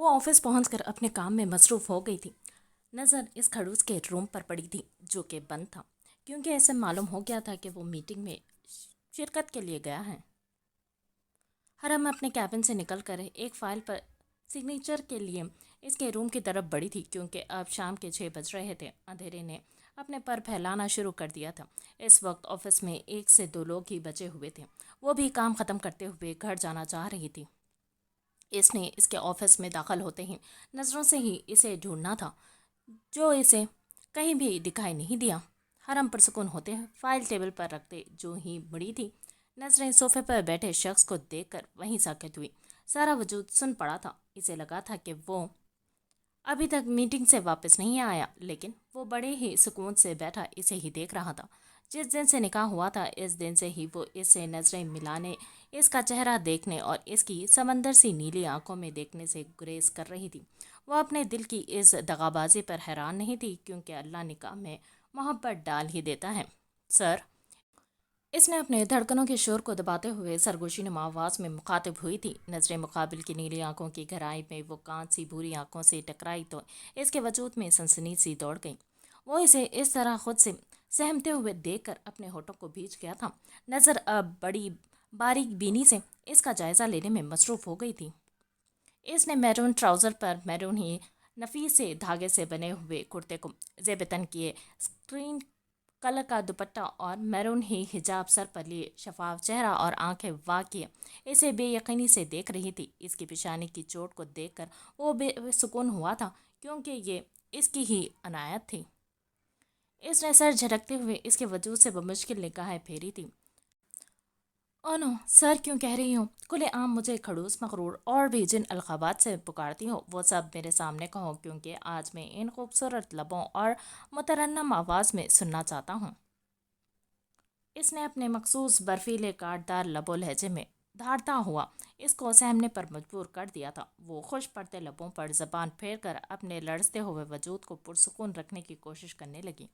وہ آفس پہنچ کر اپنے کام میں مصروف ہو گئی تھی۔ نظر اس کھڑوس کے روم پر پڑی تھی جو کہ بند تھا، کیونکہ ایسے معلوم ہو گیا تھا کہ وہ میٹنگ میں شرکت کے لیے گیا ہے۔ حرم اپنے کیبن سے نکل کر ایک فائل پر سگنیچر کے لیے اس کے روم کی طرف بڑھی تھی، کیونکہ اب شام کے 6 بج رہے تھے۔ اندھیرے نے اپنے پر پھیلانا شروع کر دیا تھا۔ اس وقت آفس میں 1 سے 2 لوگ ہی بچے ہوئے تھے۔ وہ بھی کام ختم کرتے ہوئے گھر جانا چاہ رہی تھی۔ اس نے اس کے آفس میں داخل ہوتے ہی نظروں سے ہی اسے ڈھونڈنا تھا، جو اسے کہیں بھی دکھائی نہیں دیا۔ حرم پرسکون ہوتے فائل ٹیبل پر رکھتے جو ہی مڑی تھی، نظریں صوفے پر بیٹھے شخص کو دیکھ کر وہیں ساکت ہوئی۔ سارا وجود سن پڑا تھا۔ اسے لگا تھا کہ وہ ابھی تک میٹنگ سے واپس نہیں آیا، لیکن وہ بڑے ہی سکون سے بیٹھا اسے ہی دیکھ رہا تھا۔ جس دن سے نکاح ہوا تھا، اس دن سے ہی وہ اس سے نظریں ملانے، اس کا چہرہ دیکھنے اور اس کی سمندر سی نیلی آنکھوں میں دیکھنے سے گریز کر رہی تھی۔ وہ اپنے دل کی اس دغابازی پر حیران نہیں تھی، کیونکہ اللہ نکاح میں محبت ڈال ہی دیتا ہے۔ سر، اس نے اپنے دھڑکنوں کے شور کو دباتے ہوئے سرگوشی نما آواز میں مخاطب ہوئی تھی۔ نظریں مقابل کی نیلی آنکھوں کی گہرائی میں وہ کانچ سی بھوری آنکھوں سے ٹکرائی تو اس کے وجود میں سنسنی سی دوڑ گئی۔ وہ اسے اس طرح خود سے سہمتے ہوئے دیکھ کر اپنے ہونٹوں کو بھیج گیا تھا۔ نظر اب بڑی باریک بینی سے اس کا جائزہ لینے میں مصروف ہو گئی تھی۔ اس نے میرون ٹراؤزر پر میرون ہی نفیس سے دھاگے سے بنے ہوئے کرتے کو زیب تن کیے، اسکرین کلر کا دوپٹہ اور میرون ہی حجاب سر پر لیے، شفاف چہرہ اور آنکھیں واقعی اسے بے یقینی سے دیکھ رہی تھی۔ اس کی پیشانی کی چوٹ کو دیکھ کر وہ بے سکون ہوا تھا، کیونکہ یہ اس کی ہی عنایت تھی۔ اس نے سر جھٹکتے ہوئے اس کے وجود سے بمشکل نگاہیں پھیری تھی۔ او نو، سر کیوں کہہ رہی ہوں؟ کھلے عام مجھے کھڑوس، مغرور اور بھی جن القابات سے پکارتی ہو، وہ سب میرے سامنے کہو، کیونکہ آج میں ان خوبصورت لبوں اور مترنم آواز میں سننا چاہتا ہوں۔ اس نے اپنے مخصوص برفیلے کاٹدار لب و لہجے میں دھاڑتا ہوا اس کو سہمنے پر مجبور کر دیا تھا۔ وہ خوش پڑتے لبوں پر زبان پھیر کر اپنے لرزتے ہوئے وجود کو پرسکون رکھنے کی کوشش کرنے لگی۔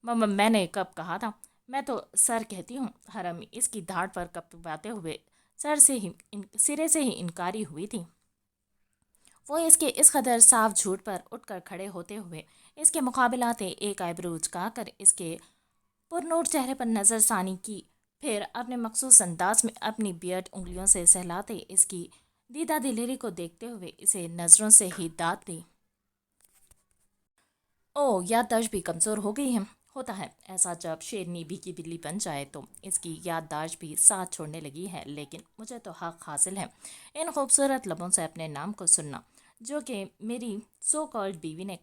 میں نے کب کہا تھا؟ میں تو سر کہتی ہوں۔ حرم اس کی دھاڑ پر کپکپاتے ہوئے سرے سے ہی انکاری ہوئی تھی۔ وہ اس کے اس قدر صاف جھوٹ پر اٹھ کر کھڑے ہوتے ہوئے اس کے مقابل آتے، ایک آئیبرو اچکا کر اس کے پرنور چہرے پر نظر ثانی کی، پھر اپنے مخصوص انداز میں اپنی بیئرڈ انگلیوں سے سہلاتے اس کی دیدہ دلیری کو دیکھتے ہوئے اسے نظروں سے ہی داد دی۔ او، یادداشت بھی کمزور ہو گئی ہے۔ ہوتا ہے ایسا جب شیرنی بھی کی بلی بن جائے تو اس کی یادداشت بھی ساتھ چھوڑنے لگی ہے، لیکن مجھے تو حق حاصل ہے ان خوبصورت لبوں سے اپنے نام کو سننا، جو کہ میری سو کالڈ بیوی نے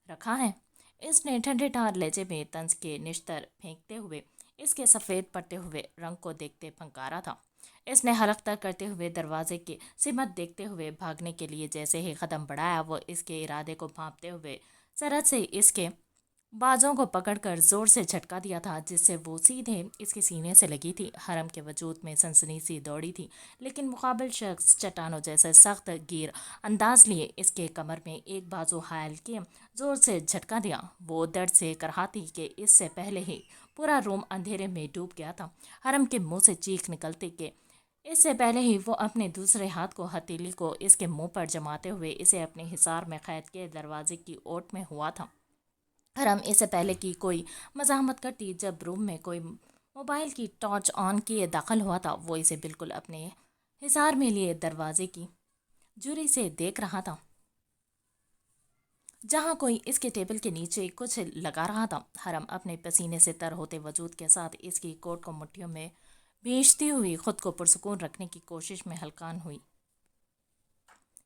رکھا ہے۔ اس نے ٹھنڈے ٹھار لہجے میں طنز کے نشتر پھینکتے ہوئے اس کے سفید پڑتے ہوئے رنگ کو دیکھتے پھنکارا تھا۔ اس نے حلق تر کرتے ہوئے دروازے کی سمت دیکھتے ہوئے بھاگنے کے لیے جیسے ہی قدم بڑھایا، وہ اس کے ارادے کو بھانپتے ہوئے سرحد سے اس کے بازوں کو پکڑ کر زور سے جھٹکا دیا تھا، جس سے وہ سیدھے اس کے سینے سے لگی تھی۔ حرم کے وجود میں سنسنی سی دوڑی تھی، لیکن مقابل شخص چٹانوں جیسے سخت گیر انداز لیے اس کے کمر میں ایک بازو حائل کیے زور سے جھٹکا دیا۔ وہ درد سے کرہاتی کہ اس سے پہلے ہی پورا روم اندھیرے میں ڈوب گیا تھا، حرم کے منہ سے چیخ نکلتی کہ اس سے پہلے ہی وہ اپنے دوسرے ہاتھ کو ہتھیلی کو اس کے منہ پر جماتے ہوئے اسے اپنے حصار میں قید کے دروازے کی اوٹ میں ہوا تھا۔ حرم اس سے پہلے کی کوئی مزاحمت کرتی، جب روم میں کوئی موبائل کی ٹارچ آن کیے داخل ہوا تھا، وہ اسے بالکل اپنے حصار میں لیے دروازے کی جوری سے دیکھ رہا تھا، جہاں کوئی اس کے ٹیبل کے نیچے کچھ لگا رہا تھا۔ حرم اپنے پسینے سے تر ہوتے وجود کے ساتھ اس کی کوٹ کو مٹھیوں میں بھیجتی ہوئی خود کو پرسکون رکھنے کی کوشش میں ہلکان ہوئی۔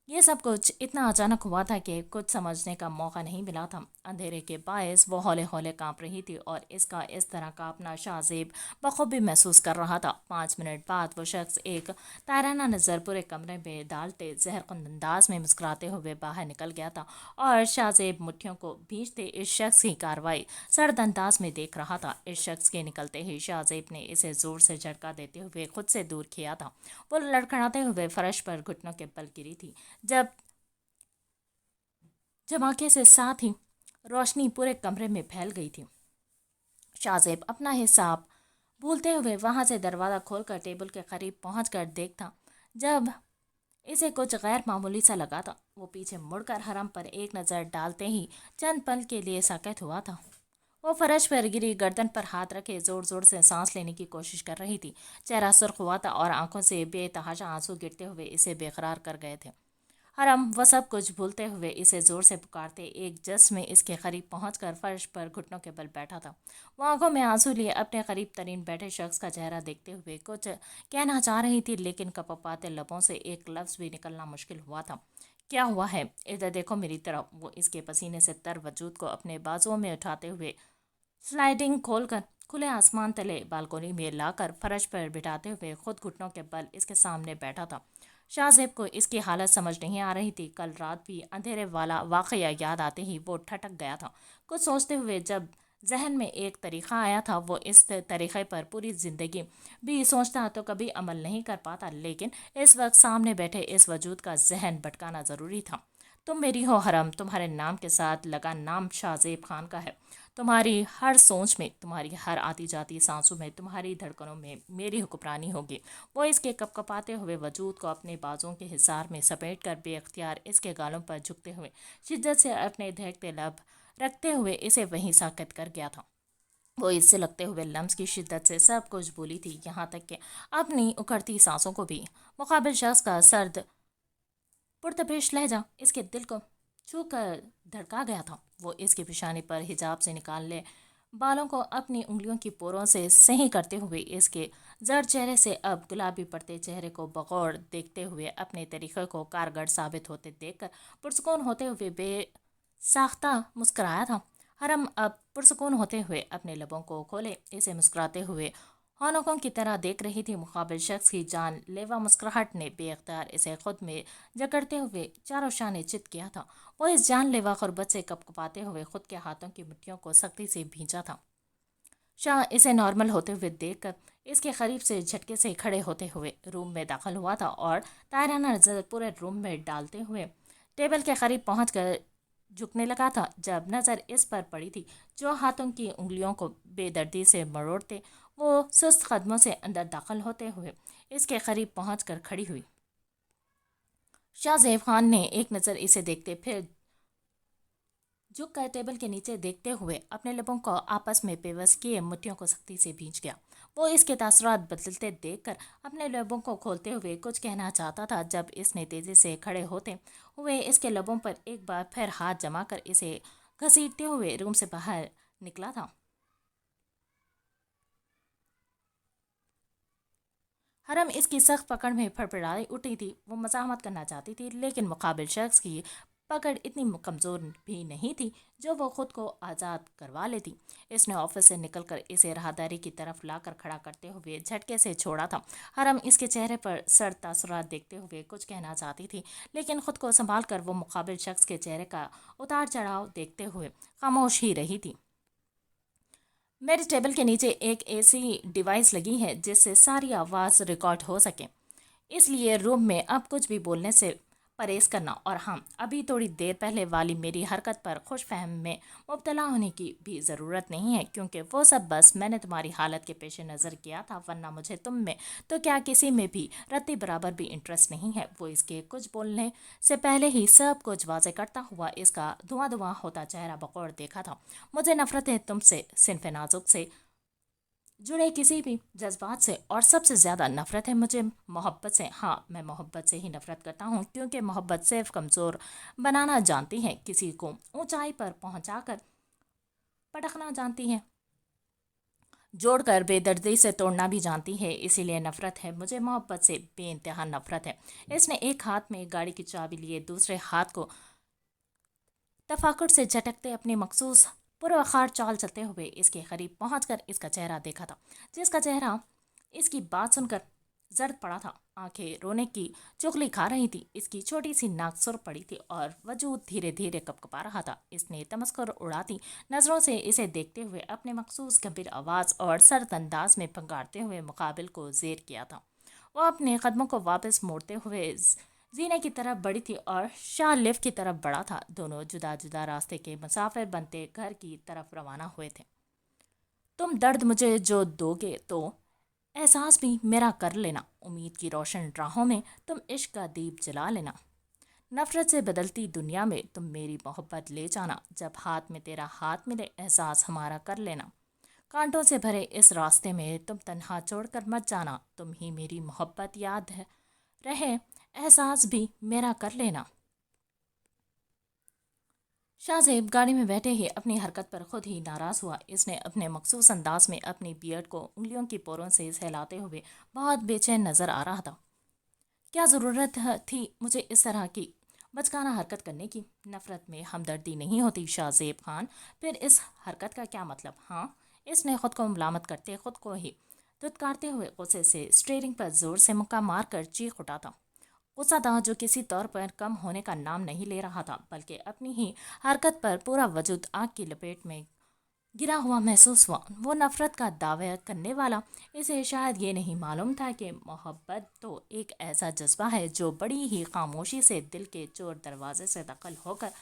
یہ سب کچھ اتنا اچانک ہوا تھا کہ کچھ سمجھنے کا موقع نہیں ملا تھا۔ اندھیرے کے باعث وہ ہولے ہولے کانپ رہی تھی، اور اس کا اس طرح کانپنا شاہ زیب بخوبی محسوس کر رہا تھا۔ 5 منٹ بعد وہ شخص ایک تائرانہ نظر پورے کمرے میں ڈالتے زہرخند انداز میں مسکراتے ہوئے باہر نکل گیا تھا، اور شاہ زیب مٹھیوں کو بھیجتے اس شخص کی کارروائی سرد انداز میں دیکھ رہا تھا۔ اس شخص کے نکلتے ہی شاہ زیب نے اسے زور سے جھٹکا دیتے ہوئے خود سے دور کیا تھا۔ وہ لڑکھڑاتے ہوئے فرش پر گھٹنوں کے بل گری تھی، جب جھماکے سے ساتھ ہی روشنی پورے کمرے میں پھیل گئی تھی۔ شاہ زیب اپنا حساب بھولتے ہوئے وہاں سے دروازہ کھول کر ٹیبل کے قریب پہنچ کر دیکھتا، جب इसे कुछ गैर मामूली सा लगा था। वो पीछे मुड़कर हरम पर एक नज़र डालते ही चंद पल के लिए साकित हुआ था। वो फर्श पर गिरी गर्दन पर हाथ रखे जोर जोर से सांस लेने की कोशिश कर रही थी। चेहरा सुर्ख हुआ था और आंखों से बेतहाशा आंसू गिरते हुए इसे बेकरार कर गए थे। हरम वह सब कुछ भूलते हुए इसे जोर से पुकारते एक जस्ट में इसके करीब पहुंचकर फर्श पर घुटनों के बल बैठा था। वो आंखों में आंसू लिए अपने करीब तरीन बैठे शख्स का चेहरा देखते हुए कुछ कहना चाह रही थी, लेकिन कपकपाते लबों से एक लफ्ज भी निकलना मुश्किल हुआ था। क्या हुआ है? इधर देखो मेरी तरफ। वो इसके पसीने से तर वजूद को अपने बाजुओं में उठाते हुए स्लाइडिंग खोलकर खुले आसमान तले बालकोनी में लाकर फर्श पर बिठाते हुए खुद घुटनों के बल इसके सामने बैठा था। शाहजेब को इसकी हालत समझ नहीं आ रही थी। कल रात भी अंधेरे वाला वाकया याद आते ही वो ठटक गया था। कुछ सोचते हुए जब जहन में एक तरीका आया था, वो इस तरीके पर पूरी जिंदगी भी सोचता तो कभी अमल नहीं कर पाता, लेकिन इस वक्त सामने बैठे इस वजूद का जहन भटकाना ज़रूरी था। तुम मेरी हो हरम, तुम्हारे नाम के साथ लगा नाम शाहजेब खान का है। तुम्हारी हर सोच में, तुम्हारी हर आती जाती सांसों में, तुम्हारी धड़कनों में मेरी हुक्मरानी होगी। वो इसके कपकपाते हुए वजूद को अपने बाजों के हिसार में समेट कर बेख्तियार इसके गालों पर झुकते हुए शिद्दत से अपने धड़कते लब रखते हुए इसे वहीं साकित कर गया था। वो इससे लगते हुए लम्स की शिद्दत से सब कुछ बोली थी, यहाँ तक कि अपनी उखड़ती सांसों को भी। मुकाबिल शख्स का सर्द पुरतपेश लहजा इसके दिल को छू कर धड़का गया था। वो इसकी पेशानी पर हिजाब से निकाल ले बालों को अपनी उंगलियों की पोरों से सही करते हुए इसके जर्द चेहरे से अब गुलाबी पड़ते चेहरे को बगौर देखते हुए अपने तरीक़े को कारगर साबित होते देखकर पुरसकून होते हुए बेसाख्ता मुस्कुराया था। हरम अब पुरसकून होते हुए अपने लबों को खोले इसे मुस्कुराते हुए हौनकों की तरह देख रही थी। मुकाबिल शख्स की जान लेवा मुस्कुराहट ने बेख्तियार इसे खुद में जकड़ते हुए चारों शाने चित किया था। वो इस जान लेवा गुर्बत से कपकपाते हुए खुद के हाथों की मुट्ठियों को सख्ती से भींचा था। शाह इसे नॉर्मल होते हुए देखकर इसके करीब से झटके से खड़े होते हुए रूम में दाखिल हुआ था और तायराना नजर पूरे रूम में डालते हुए टेबल के करीब पहुंचकर झुकने लगा था। जब नज़र इस पर पड़ी थी जो हाथों की उंगलियों को बेदर्दी से मरोड़ते, वो सुस्त कदमों से अंदर दाखिल होते हुए इसके करीब पहुंचकर खड़ी हुई। शाहजेब खान ने एक नज़र इसे देखते फिर झुक कर टेबल के नीचे देखते हुए अपने लबों को आपस में पेवस किए मुट्ठियों को सख्ती से भींच गया। वो इसके तासुरात बदलते देखकर अपने लबों को खोलते हुए कुछ कहना चाहता था, जब इसने तेजी से खड़े होते हुए इसके लबों पर एक बार फिर हाथ जमा कर इसे घसीटते हुए रूम से बाहर निकला था। हरम इसकी सख्त पकड़ में फड़फड़ाई उठी थी। वो मज़ाहमत करना चाहती थी, लेकिन मुकाबिल शख्स की पकड़ इतनी कमज़ोर भी नहीं थी जो वो खुद को आज़ाद करवा लेती। इसने ऑफिस से निकलकर इसे राहदारी की तरफ लाकर खड़ा करते हुए झटके से छोड़ा था। हरम इसके चेहरे पर सर तासुरात देखते हुए कुछ कहना चाहती थी, लेकिन खुद को संभाल कर वो मुकाबिल शख्स के चेहरे का उतार चढ़ाव देखते हुए खामोश ही रही थी। मेरे टेबल के नीचे एक ऐसी डिवाइस लगी है जिससे सारी आवाज़ रिकॉर्ड हो सके, इसलिए रूम में अब कुछ भी बोलने से परहेज करना। और हाँ, अभी थोड़ी देर पहले वाली मेरी हरकत पर खुश फहम में मुब्तला होने की भी ज़रूरत नहीं है, क्योंकि वो सब बस मैंने तुम्हारी हालत के पेश नज़र किया था, वरना मुझे तुम में तो क्या किसी में भी रत्ती बराबर भी इंटरेस्ट नहीं है। वो इसके कुछ बोलने से पहले ही सब कुछ वाजे करता हुआ इसका धुआं धुआं होता चेहरा बकौर देखा था। मुझे नफरत है तुमसे, सिनफ नाजुक से जुड़े किसी भी जज्बात से, और सबसे ज़्यादा नफ़रत है मुझे मोहब्बत से। हाँ, मैं मोहब्बत से ही नफ़रत करता हूँ, क्योंकि मोहब्बत सिर्फ कमज़ोर बनाना जानती है, किसी को ऊंचाई पर पहुंचाकर पटकना जानती है, जोड़कर बेदर्दी से तोड़ना भी जानती है। इसीलिए नफ़रत है मुझे मोहब्बत से, बेइंतहा नफ़रत है। इसने एक हाथ में गाड़ी की चाबी लिए दूसरे हाथ को तफाकुर से झटकते अपने मखसूस पुरवखार चाल चलते हुए इसके करीब पहुंचकर इसका चेहरा देखा था, जिसका चेहरा इसकी बात सुनकर जर्द पड़ा था। आंखें रोने की चुगली खा रही थी, इसकी छोटी सी नाक सुर पड़ी थी और वजूद धीरे धीरे कपकपा रहा था। इसने तमस्कुर उड़ाती नजरों से इसे देखते हुए अपने मखसूस गंभीर आवाज़ और सर्द अंदाज में पंगारते हुए मुकाबिल को जेर किया था। वो अपने कदमों को वापस मोड़ते हुए जीने की तरफ बढ़ी थी और शाह लिफ्ट की तरफ बढ़ा था। दोनों जुदा जुदा रास्ते के मुसाफिर बनते घर की तरफ रवाना हुए थे। तुम दर्द मुझे जो दोगे तो एहसास भी मेरा कर लेना, उम्मीद की रोशन राहों में तुम इश्क का दीप जला लेना। नफरत से बदलती दुनिया में तुम मेरी मोहब्बत ले जाना, जब हाथ में तेरा हाथ मिले एहसास हमारा कर लेना। कांटों से भरे इस रास्ते में तुम तन्हा छोड़कर मत जाना, तुम ही मेरी मोहब्बत याद है रहे एहसास भी मेरा कर लेना। शाहजेब गाड़ी में बैठे ही अपनी हरकत पर खुद ही नाराज हुआ। इसने अपने मखसूस अंदाज में अपनी बियर्ड को उंगलियों की पोरों से सहलाते हुए बहुत बेचैन नजर आ रहा था। क्या ज़रूरत थी मुझे इस तरह की बचकाना हरकत करने की? नफरत में हमदर्दी नहीं होती शाहजेब खान, फिर इस हरकत का क्या मतलब? हाँ, इसने खुद को मलामत करते खुद को ही धुतकारते हुए गुस्से से स्टीयरिंग पर जोर से मुक्का मार कर चीख उठा था। गुस्सा था जो किसी तौर पर कम होने का नाम नहीं ले रहा था, बल्कि अपनी ही हरकत पर पूरा वजूद आग की लपेट में गिरा हुआ महसूस हुआ। वो नफरत का दावा करने वाला, इसे शायद ये नहीं मालूम था कि मोहब्बत तो एक ऐसा जज्बा है जो बड़ी ही खामोशी से दिल के चोर दरवाजे से दखल होकर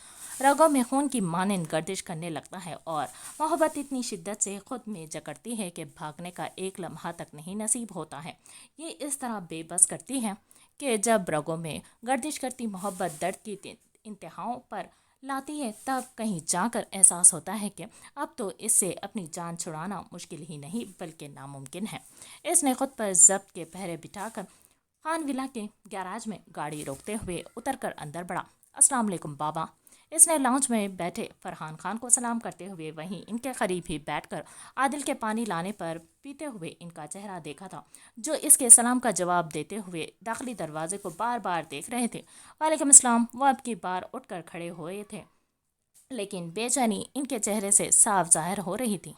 रगों में खून की मानंद गर्दिश करने लगता है, और मोहब्बत इतनी शिद्दत से खुद में जकड़ती है कि भागने का एक लम्हा तक नहीं नसीब होता है। ये इस तरह बेबस करती है कि जब रगों में गर्दिश करती मोहब्बत दर्द की इंतहाओं पर लाती है, तब कहीं जाकर एहसास होता है कि अब तो इससे अपनी जान छुड़ाना मुश्किल ही नहीं बल्कि नामुमकिन है। इसने खुद पर जब्त के पहरे बिठाकर खान विला के गैराज में गाड़ी रोकते हुए उतरकर अंदर बढ़ा। अस्सलाम वालेकुम बाबा। इसने लाउंज में बैठे फरहान खान को सलाम करते हुए वहीं इनके करीब ही बैठकर आदिल के पानी लाने पर पीते हुए इनका चेहरा देखा था, जो इसके सलाम का जवाब देते हुए दाखिली दरवाजे को बार बार देख रहे थे। वालेकुम अस्सलाम। वो अब की बार उठकर खड़े हुए थे, लेकिन बेचैनी इनके चेहरे से साफ जाहिर हो रही थी।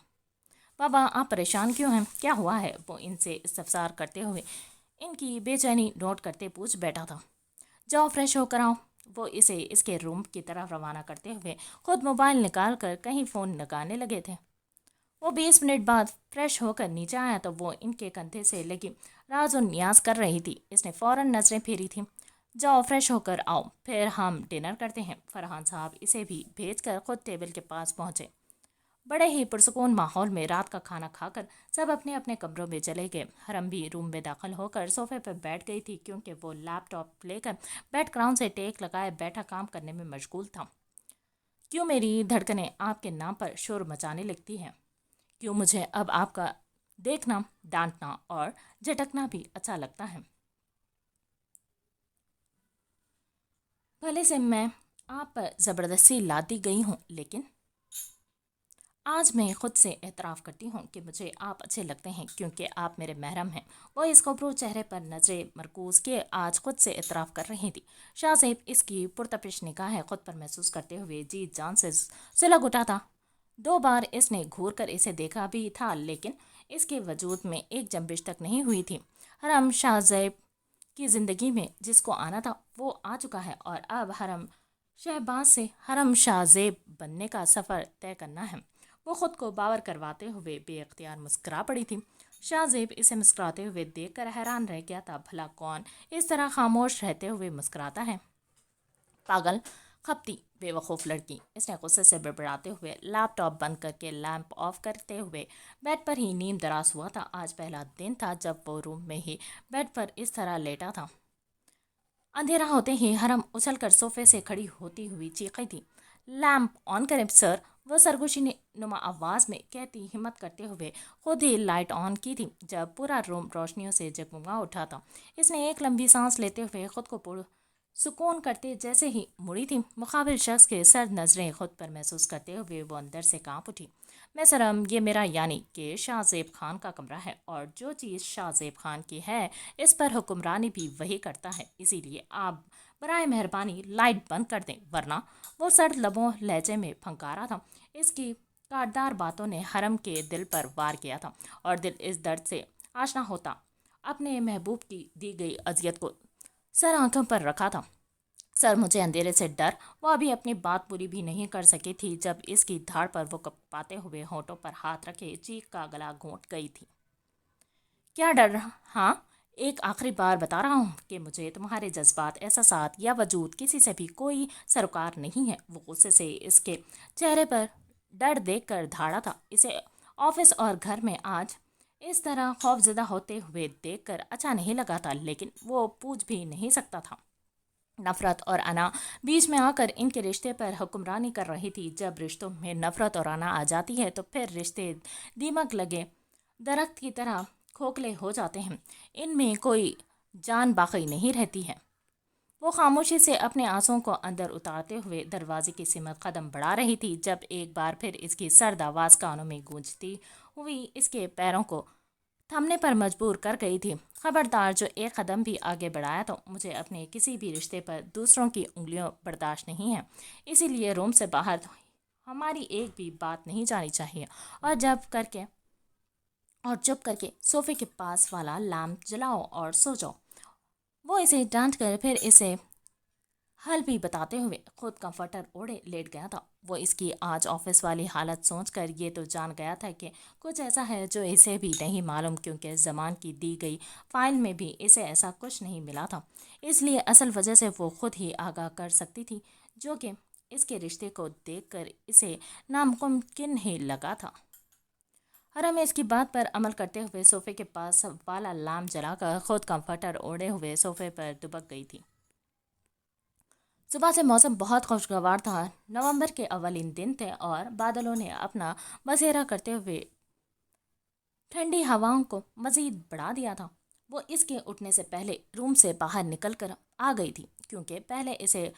बाबा, आप परेशान क्यों हैं? क्या हुआ है? वो इनसे इस्तफसार करते हुए इनकी बेचैनी नोट करते पूछ बैठा था। जाओ फ्रेश होकर आओ। वो इसे इसके रूम की तरफ रवाना करते हुए खुद मोबाइल निकाल कर कहीं फ़ोन लगाने लगे थे। वो 20 मिनट बाद फ्रेश होकर नीचे आया तो वो इनके कंधे से लगी राज और नियाज कर रही थी। इसने फ़ौरन नजरें फेरी थी। जाओ फ्रेश होकर आओ, फिर हम डिनर करते हैं। फरहान साहब इसे भी भेजकर खुद टेबल के पास पहुंचे। बड़े ही पुरसुकून माहौल में रात का खाना खाकर सब अपने अपने कमरों में चले गए। हरम भी रूम में दाखिल होकर सोफे पर बैठ गई थी, क्योंकि वो लैपटॉप लेकर बैकग्राउंड से टेक लगाए बैठा काम करने में मशगूल था। क्यों मेरी धड़कनें आपके नाम पर शोर मचाने लगती हैं? क्यों मुझे अब आपका देखना, डांटना और झटकना भी अच्छा लगता है? भले से मैं आप पर ज़बरदस्ती लादी गई हूँ, लेकिन आज मैं खुद से एतराफ़ करती हूँ कि मुझे आप अच्छे लगते हैं, क्योंकि आप मेरे महरम हैं। वो इस गबरू चेहरे पर नजरें मरकूज़ किए आज खुद से एतराफ़ कर रही थी। शाहज़ेब इसकी पुरतपिश निगाहें खुद पर महसूस करते हुए जी जान से सुलग उठा था। 2 बार इसने घूर कर इसे देखा भी था, लेकिन इसके वजूद में एक जंबिश तक नहीं हुई थी। हरम शाहज़ेब की ज़िंदगी में जिसको आना था वो आ चुका है, और अब हरम शहबाज से हरम शाहज़ेब बनने का सफ़र तय करना है। वो खुद को बावर करवाते हुए बेअख्तियार मुस्कुरा पड़ी थी। शाहज़ेब इसे मुस्कुराते हुए देखकर हैरान रह गया था। भला कौन इस तरह खामोश रहते हुए मुस्कुराता है? पागल, खपती, बेवकूफ़ लड़की। इसने गुस्से से बड़बड़ाते हुए लैपटॉप बंद करके लैंप ऑफ करते हुए बेड पर ही नींद दराज हुआ था। आज पहला दिन था जब वो रूम में ही बेड पर इस तरह लेटा था। अंधेरा होते ही हरम उछलकर सोफे से खड़ी होती हुई चीखी थी। लैंप ऑन करें सर। वह सरगोशी नुमा आवाज़ में कहती हिम्मत करते हुए खुद ही लाइट ऑन की थी, जब पूरा रूम रोशनियों से जगमगा उठा था। इसने एक लंबी सांस लेते हुए खुद को सुकून करते जैसे ही मुड़ी थी, मुकाबिल शख्स के सर्द नजरें खुद पर महसूस करते हुए वो अंदर से कांप उठी। मैं सरम, ये मेरा यानी कि शाहज़ेब खान का कमरा है, और जो चीज़ शाहज़ेब खान की है इस पर हुक्मरानी भी वही करता है। इसीलिए आप बराए मेहरबानी लाइट बंद कर दें, वरना वो सर्द लबों लहजे में फंकारा था। इसकी काटदार बातों ने हरम के दिल पर वार किया था, और दिल इस दर्द से आशना होता अपने महबूब की दी गई अजियत को सर आंखों पर रखा था। सर, मुझे अंधेरे से डर। वो अभी अपनी बात पूरी भी नहीं कर सकी थी जब इसकी धाड़ पर वो कपाते हुए होठों पर हाथ रखे चीख का गला घोंट गई थी। क्या डर? हाँ, एक आखिरी बार बता रहा हूँ कि मुझे तुम्हारे जज्बात, एहसासात या वजूद किसी से भी कोई सरोकार नहीं है। वो गुस्से से इसके चेहरे पर डर देख कर धाड़ा था। इसे ऑफिस और घर में आज اس طرح خوف زدہ ہوتے ہوئے دیکھ کر اچھا نہیں لگا تھا، لیکن وہ پوچھ بھی نہیں سکتا تھا۔ نفرت اور انا بیچ میں آ کر ان کے رشتے پر حکمرانی کر رہی تھی۔ جب رشتوں میں نفرت اور انا آ جاتی ہے تو پھر رشتے دیمک لگے درخت کی طرح کھوکھلے ہو جاتے ہیں، ان میں کوئی جان باقی نہیں رہتی ہے۔ وہ خاموشی سے اپنے آنسوؤں کو اندر اتارتے ہوئے دروازے کی سمت قدم بڑھا رہی تھی، جب ایک بار پھر اس کی سرد آواز کانوں میں گونجتی ہوئی اس کے پیروں کو تھمنے پر مجبور کر گئی تھی۔ خبردار، جو ایک قدم بھی آگے بڑھایا تو مجھے اپنے کسی بھی رشتے پر دوسروں کی انگلیوں برداشت نہیں ہے، اسی لیے روم سے باہر ہماری ایک بھی بات نہیں جانی چاہیے، اور چپ کر کے صوفے کے پاس والا لیمپ جلاؤ اور سو جاؤ۔ وہ اسے ڈانٹ کر پھر اسے حل بھی بتاتے ہوئے خود کمفرٹر اوڑھے لیٹ گیا تھا۔ وہ اس کی آج آفس والی حالت سوچ کر یہ تو جان گیا تھا کہ کچھ ایسا ہے جو اسے بھی نہیں معلوم، کیونکہ زمان کی دی گئی فائل میں بھی اسے ایسا کچھ نہیں ملا تھا۔ اس لیے اصل وجہ سے وہ خود ہی آگاہ کر سکتی تھی، جو کہ اس کے رشتے کو دیکھ کر اسے ناممکن ہی لگا تھا۔ حرم اس کی بات پر عمل کرتے ہوئے صوفے کے پاس والا لیمپ جلا کر خود کمفرٹر اوڑھے ہوئے صوفے پر دبک گئی تھی۔ صبح سے موسم بہت خوشگوار تھا۔ نومبر کے اولین دن تھے اور بادلوں نے اپنا بسیرا کرتے ہوئے ٹھنڈی ہواؤں کو مزید بڑھا دیا تھا۔ وہ اس کے اٹھنے سے پہلے روم سے باہر نکل کر آ گئی تھی، کیونکہ پہلے اسے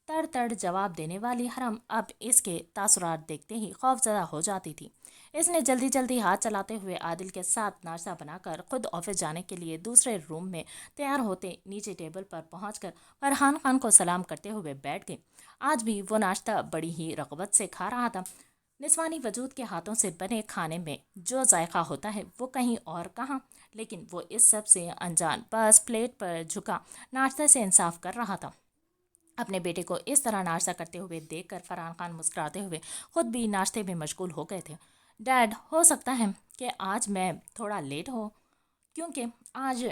تڑ تڑ جواب دینے والی حرم اب اس کے تاثرات دیکھتے ہی خوفزدہ ہو جاتی تھی۔ اس نے جلدی جلدی ہاتھ چلاتے ہوئے عادل کے ساتھ ناشتہ بنا کر خود آفس جانے کے لیے دوسرے روم میں تیار ہوتے نیچے ٹیبل پر پہنچ کر فرحان خان کو سلام کرتے ہوئے بیٹھ گئی۔ آج بھی وہ ناشتہ بڑی ہی رغبت سے کھا رہا تھا۔ نسوانی وجود کے ہاتھوں سے بنے کھانے میں جو ذائقہ ہوتا ہے وہ کہیں اور کہاں، لیکن وہ اس سب سے انجان بس پلیٹ پر جھکا ناشتے سے انصاف کر رہا تھا۔ اپنے بیٹے کو اس طرح ناشتہ کرتے ہوئے دیکھ کر فرحان خان مسکراتے ہوئے خود بھی ناشتے میں مشغول ہو گئے تھے۔ ڈیڈ، ہو سکتا ہے کہ آج میں تھوڑا لیٹ ہو، کیونکہ آج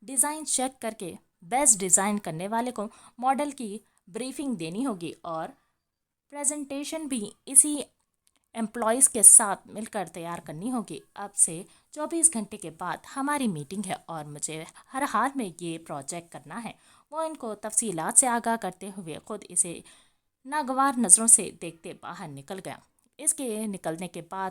ڈیزائن چیک کر کے بیسٹ ڈیزائن کرنے والے کو ماڈل کی بریفنگ دینی ہوگی اور پریزنٹیشن بھی اسی امپلائیز کے ساتھ مل کر تیار کرنی ہوگی۔ اب سے 24 گھنٹے کے بعد ہماری میٹنگ ہے اور مجھے ہر حال میں یہ پروجیکٹ کرنا ہے۔ وہ ان کو تفصیلات سے آگاہ کرتے ہوئے خود اسے ناگوار نظروں سے دیکھتے باہر نکل گیا۔ اس کے نکلنے کے بعد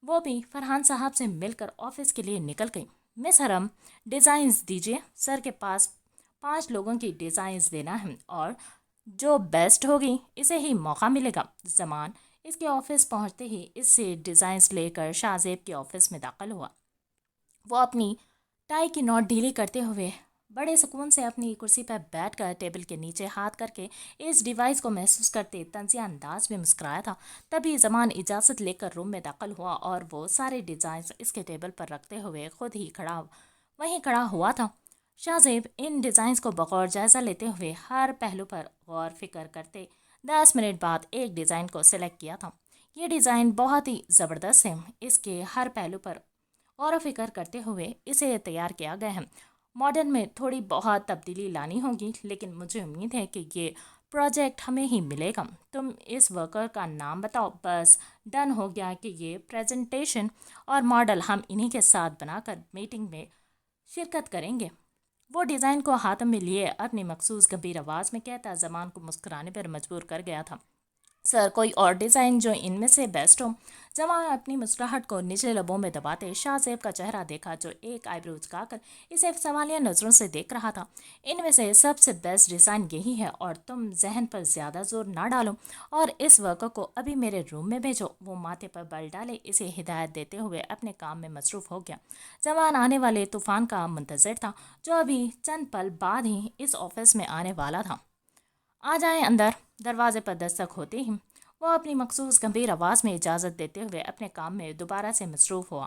وہ بھی فرحان صاحب سے مل کر آفس کے لیے نکل گئی۔ مس حرم، ڈیزائنز دیجیے، سر کے پاس 5 لوگوں کی ڈیزائنز دینا ہے اور جو بیسٹ ہوگی اسے ہی موقع ملے گا۔ زمان اس کے آفس پہنچتے ہی اس سے ڈیزائنز لے کر شاہ زیب کے آفس میں داخل ہوا۔ وہ اپنی ٹائی کی نوٹ ڈھیلی کرتے ہوئے بڑے سکون سے اپنی کرسی پر بیٹھ کر ٹیبل کے نیچے ہاتھ کر کے اس ڈیوائس کو محسوس کرتے طنزیہ انداز میں مسکرایا تھا۔ تبھی زمان اجازت لے کر روم میں داخل ہوا اور وہ سارے ڈیزائنز اس کے ٹیبل پر رکھتے ہوئے خود ہی وہیں کھڑا ہوا تھا۔ شاہ زیب ان ڈیزائنز کو بغور جائزہ لیتے ہوئے ہر پہلو پر غور فکر کرتے 10 منٹ بعد ایک ڈیزائن کو سلیکٹ کیا تھا۔ یہ ڈیزائن بہت ہی زبردست ہے، اس کے ہر پہلو پر غور و فکر کرتے ہوئے اسے تیار کیا گیا ہے۔ ماڈل میں تھوڑی بہت تبدیلی لانی ہوگی، لیکن مجھے امید ہے کہ یہ پروجیکٹ ہمیں ہی ملے گا۔ تم اس ورکر کا نام بتاؤ، بس ڈن ہو گیا کہ یہ پریزنٹیشن اور ماڈل ہم انہی کے ساتھ بنا کر میٹنگ میں شرکت کریں گے۔ وہ ڈیزائن کو ہاتھ میں لیے اپنی مخصوص گمبھیر آواز میں کہتا زمان کو مسکرانے پر مجبور کر گیا تھا۔ سر، کوئی اور ڈیزائن جو ان میں سے بیسٹ ہو؟ زمان اپنی مسکراہٹ کو نچلے لبوں میں دباتے شاہ زیب کا چہرہ دیکھا، جو ایک آئی برو جھکا کر اسے سوالیہ نظروں سے دیکھ رہا تھا۔ ان میں سے سب سے بیسٹ ڈیزائن یہی ہے اور تم ذہن پر زیادہ زور نہ ڈالو اور اس ورکر کو ابھی میرے روم میں بھیجو۔ وہ ماتھے پر بل ڈالے اسے ہدایت دیتے ہوئے اپنے کام میں مصروف ہو گیا۔ زمان آنے والے طوفان کا منتظر تھا، جو ابھی چند پل بعد ہی اس آفس میں آنے والا تھا۔ آ جائیں اندر۔ دروازے پر دستک ہوتے ہی وہ اپنی مخصوص گمبھیر آواز میں اجازت دیتے ہوئے اپنے کام میں دوبارہ سے مصروف ہوا۔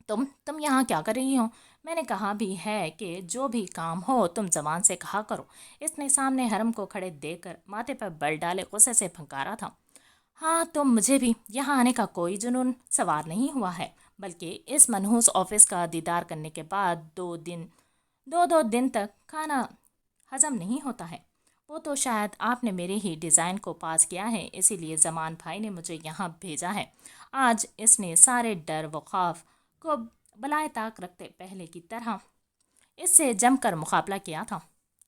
تم یہاں کیا کر رہی ہو؟ میں نے کہا بھی ہے کہ جو بھی کام ہو تم زمان سے کہا کرو۔ اس نے سامنے حرم کو کھڑے دیکھ کر ماتھے پر بل ڈالے غصے سے پھنکارا تھا۔ ہاں، مجھے بھی یہاں آنے کا کوئی جنون سوار نہیں ہوا ہے، بلکہ اس منحوس آفس کا دیدار کرنے کے بعد دو دن تک کھانا ہضم نہیں ہوتا ہے۔ وہ تو شاید آپ نے میرے ہی ڈیزائن کو پاس کیا ہے، اسی لیے زمان بھائی نے مجھے یہاں بھیجا ہے۔ آج اس نے سارے ڈر و خوف کو بلائے طاق رکھتے پہلے کی طرح اس سے جم کر مقابلہ کیا تھا۔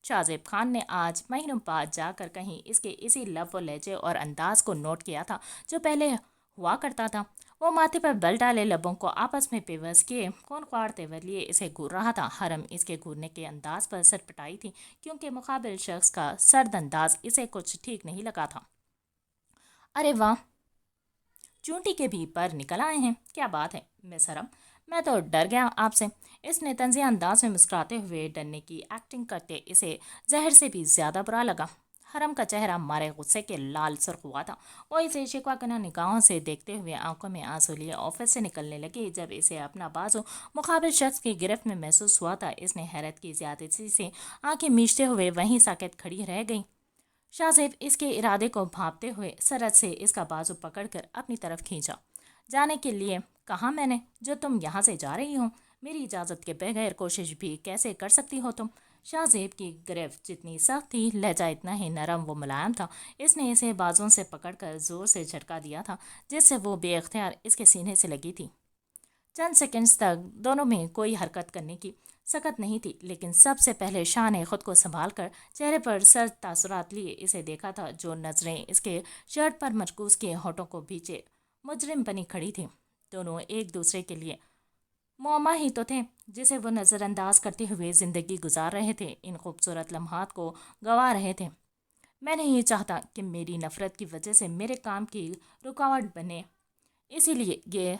شاہ خان نے آج مہینوں بعد جا کر کہیں اس کے اسی لب و لہجے اور انداز کو نوٹ کیا تھا جو پہلے ہوا کرتا تھا۔ وہ ماتھے پر بل ڈالے لبوں کو آپس میں پیوست کیے خون خوار تیور لیے اسے گھور رہا تھا۔ حرم اس کے گھورنے کے انداز پر سر پٹائی تھی کیونکہ مقابل شخص کا سرد انداز اسے کچھ ٹھیک نہیں لگا تھا۔ ارے واہ، چونٹی کے بھی پر نکل آئے ہیں، کیا بات ہے مس حرم، میں تو ڈر گیا آپ سے۔ اس نے طنزیہ انداز میں مسکراتے ہوئے ڈرنے کی ایکٹنگ کرتے اسے زہر سے بھی زیادہ برا لگا۔ حرم کا چہرہ مارے غصے کے لال سرخ ہوا تھا۔ وہ اسے شکوہ کناں نگاہوں سے دیکھتے ہوئے آنکھوں میں آنسو لیے آفس سے نکلنے لگی۔ جب اسے اپنا بازو مقابل شخص کی گرفت میں محسوس ہوا تھا اس نے حیرت کی زیادتی سے آنکھیں میچتے ہوئے وہیں ساکت کھڑی رہ گئی۔ شاہ زیب اس کے ارادے کو بھانپتے ہوئے سرعت سے اس کا بازو پکڑ کر اپنی طرف کھینچا۔ جانے کے لیے کہا میں نے، جو تم یہاں سے جا رہی ہو، میری اجازت کے بغیر کوشش بھی کیسے کر سکتی ہو تم؟ شاہ زیب کی گرفت جتنی سخت تھی لہجہ اتنا ہی نرم و ملائم تھا۔ اس نے اسے بازوں سے پکڑ کر زور سے جھٹکا دیا تھا جس سے وہ بے اختیار اس کے سینے سے لگی تھی۔ چند سیکنڈز تک دونوں میں کوئی حرکت کرنے کی سکت نہیں تھی، لیکن سب سے پہلے شاہ نے خود کو سنبھال کر چہرے پر سرد تاثرات لیے اسے دیکھا تھا۔ جو نظریں اس کے شرٹ پر مرکوز کیے ہونٹوں کو بھینچے مجرم بنی کھڑی تھی، دونوں ایک دوسرے کے لیے معمہ ہی تو تھے جسے وہ نظر انداز کرتے ہوئے زندگی گزار رہے تھے، ان خوبصورت لمحات کو گنوا رہے تھے۔ میں نہیں چاہتا کہ میری نفرت کی وجہ سے میرے کام کی رکاوٹ بنے، اسی لیے یہ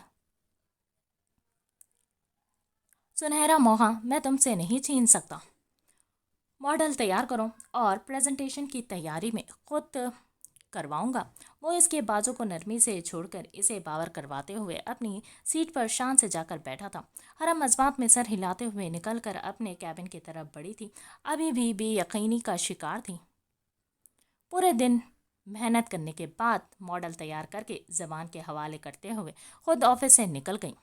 سنہرا موقع میں تم سے نہیں چھین سکتا۔ ماڈل تیار کرو اور پریزنٹیشن کی تیاری میں خود کرواؤں گا۔ وہ اس کے بازو کو نرمی سے چھوڑ کر اسے باور کرواتے ہوئے اپنی سیٹ پر شان سے جا کر بیٹھا تھا۔ حرم مضبوط میں سر ہلاتے ہوئے نکل کر اپنے کیبن کی طرف بڑھی تھی، ابھی بھی بے یقینی کا شکار تھی۔ پورے دن محنت کرنے کے بعد ماڈل تیار کر کے زبان کے حوالے کرتے ہوئے خود آفس سے نکل گئی۔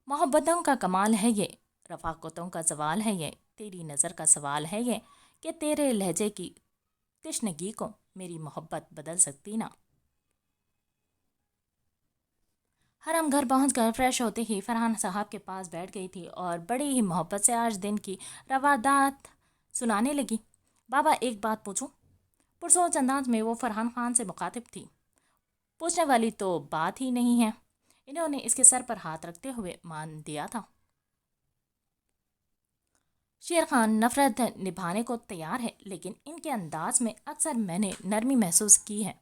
محبتوں کا کمال ہے یہ، رفاقتوں کا زوال ہے یہ، تیری نظر کا سوال ہے یہ کہ تیرے لہجے کی تشنگی کو میری محبت بدل سکتی نا۔ حرم گھر پہنچ کر فریش ہوتے ہی فرحان صاحب کے پاس بیٹھ گئی تھی اور بڑی ہی محبت سے آج دن کی روادات سنانے لگی۔ بابا ایک بات پوچھوں؟ پرسوچ انداز میں وہ فرحان خان سے مخاطب تھی۔ پوچھنے والی تو بات ہی نہیں ہے۔ انہوں نے اس کے سر پر ہاتھ رکھتے ہوئے مان دیا تھا۔ شیر خان نفرت نبھانے کو تیار ہے، لیکن ان کے انداز میں اکثر میں نے نرمی محسوس کی ہے،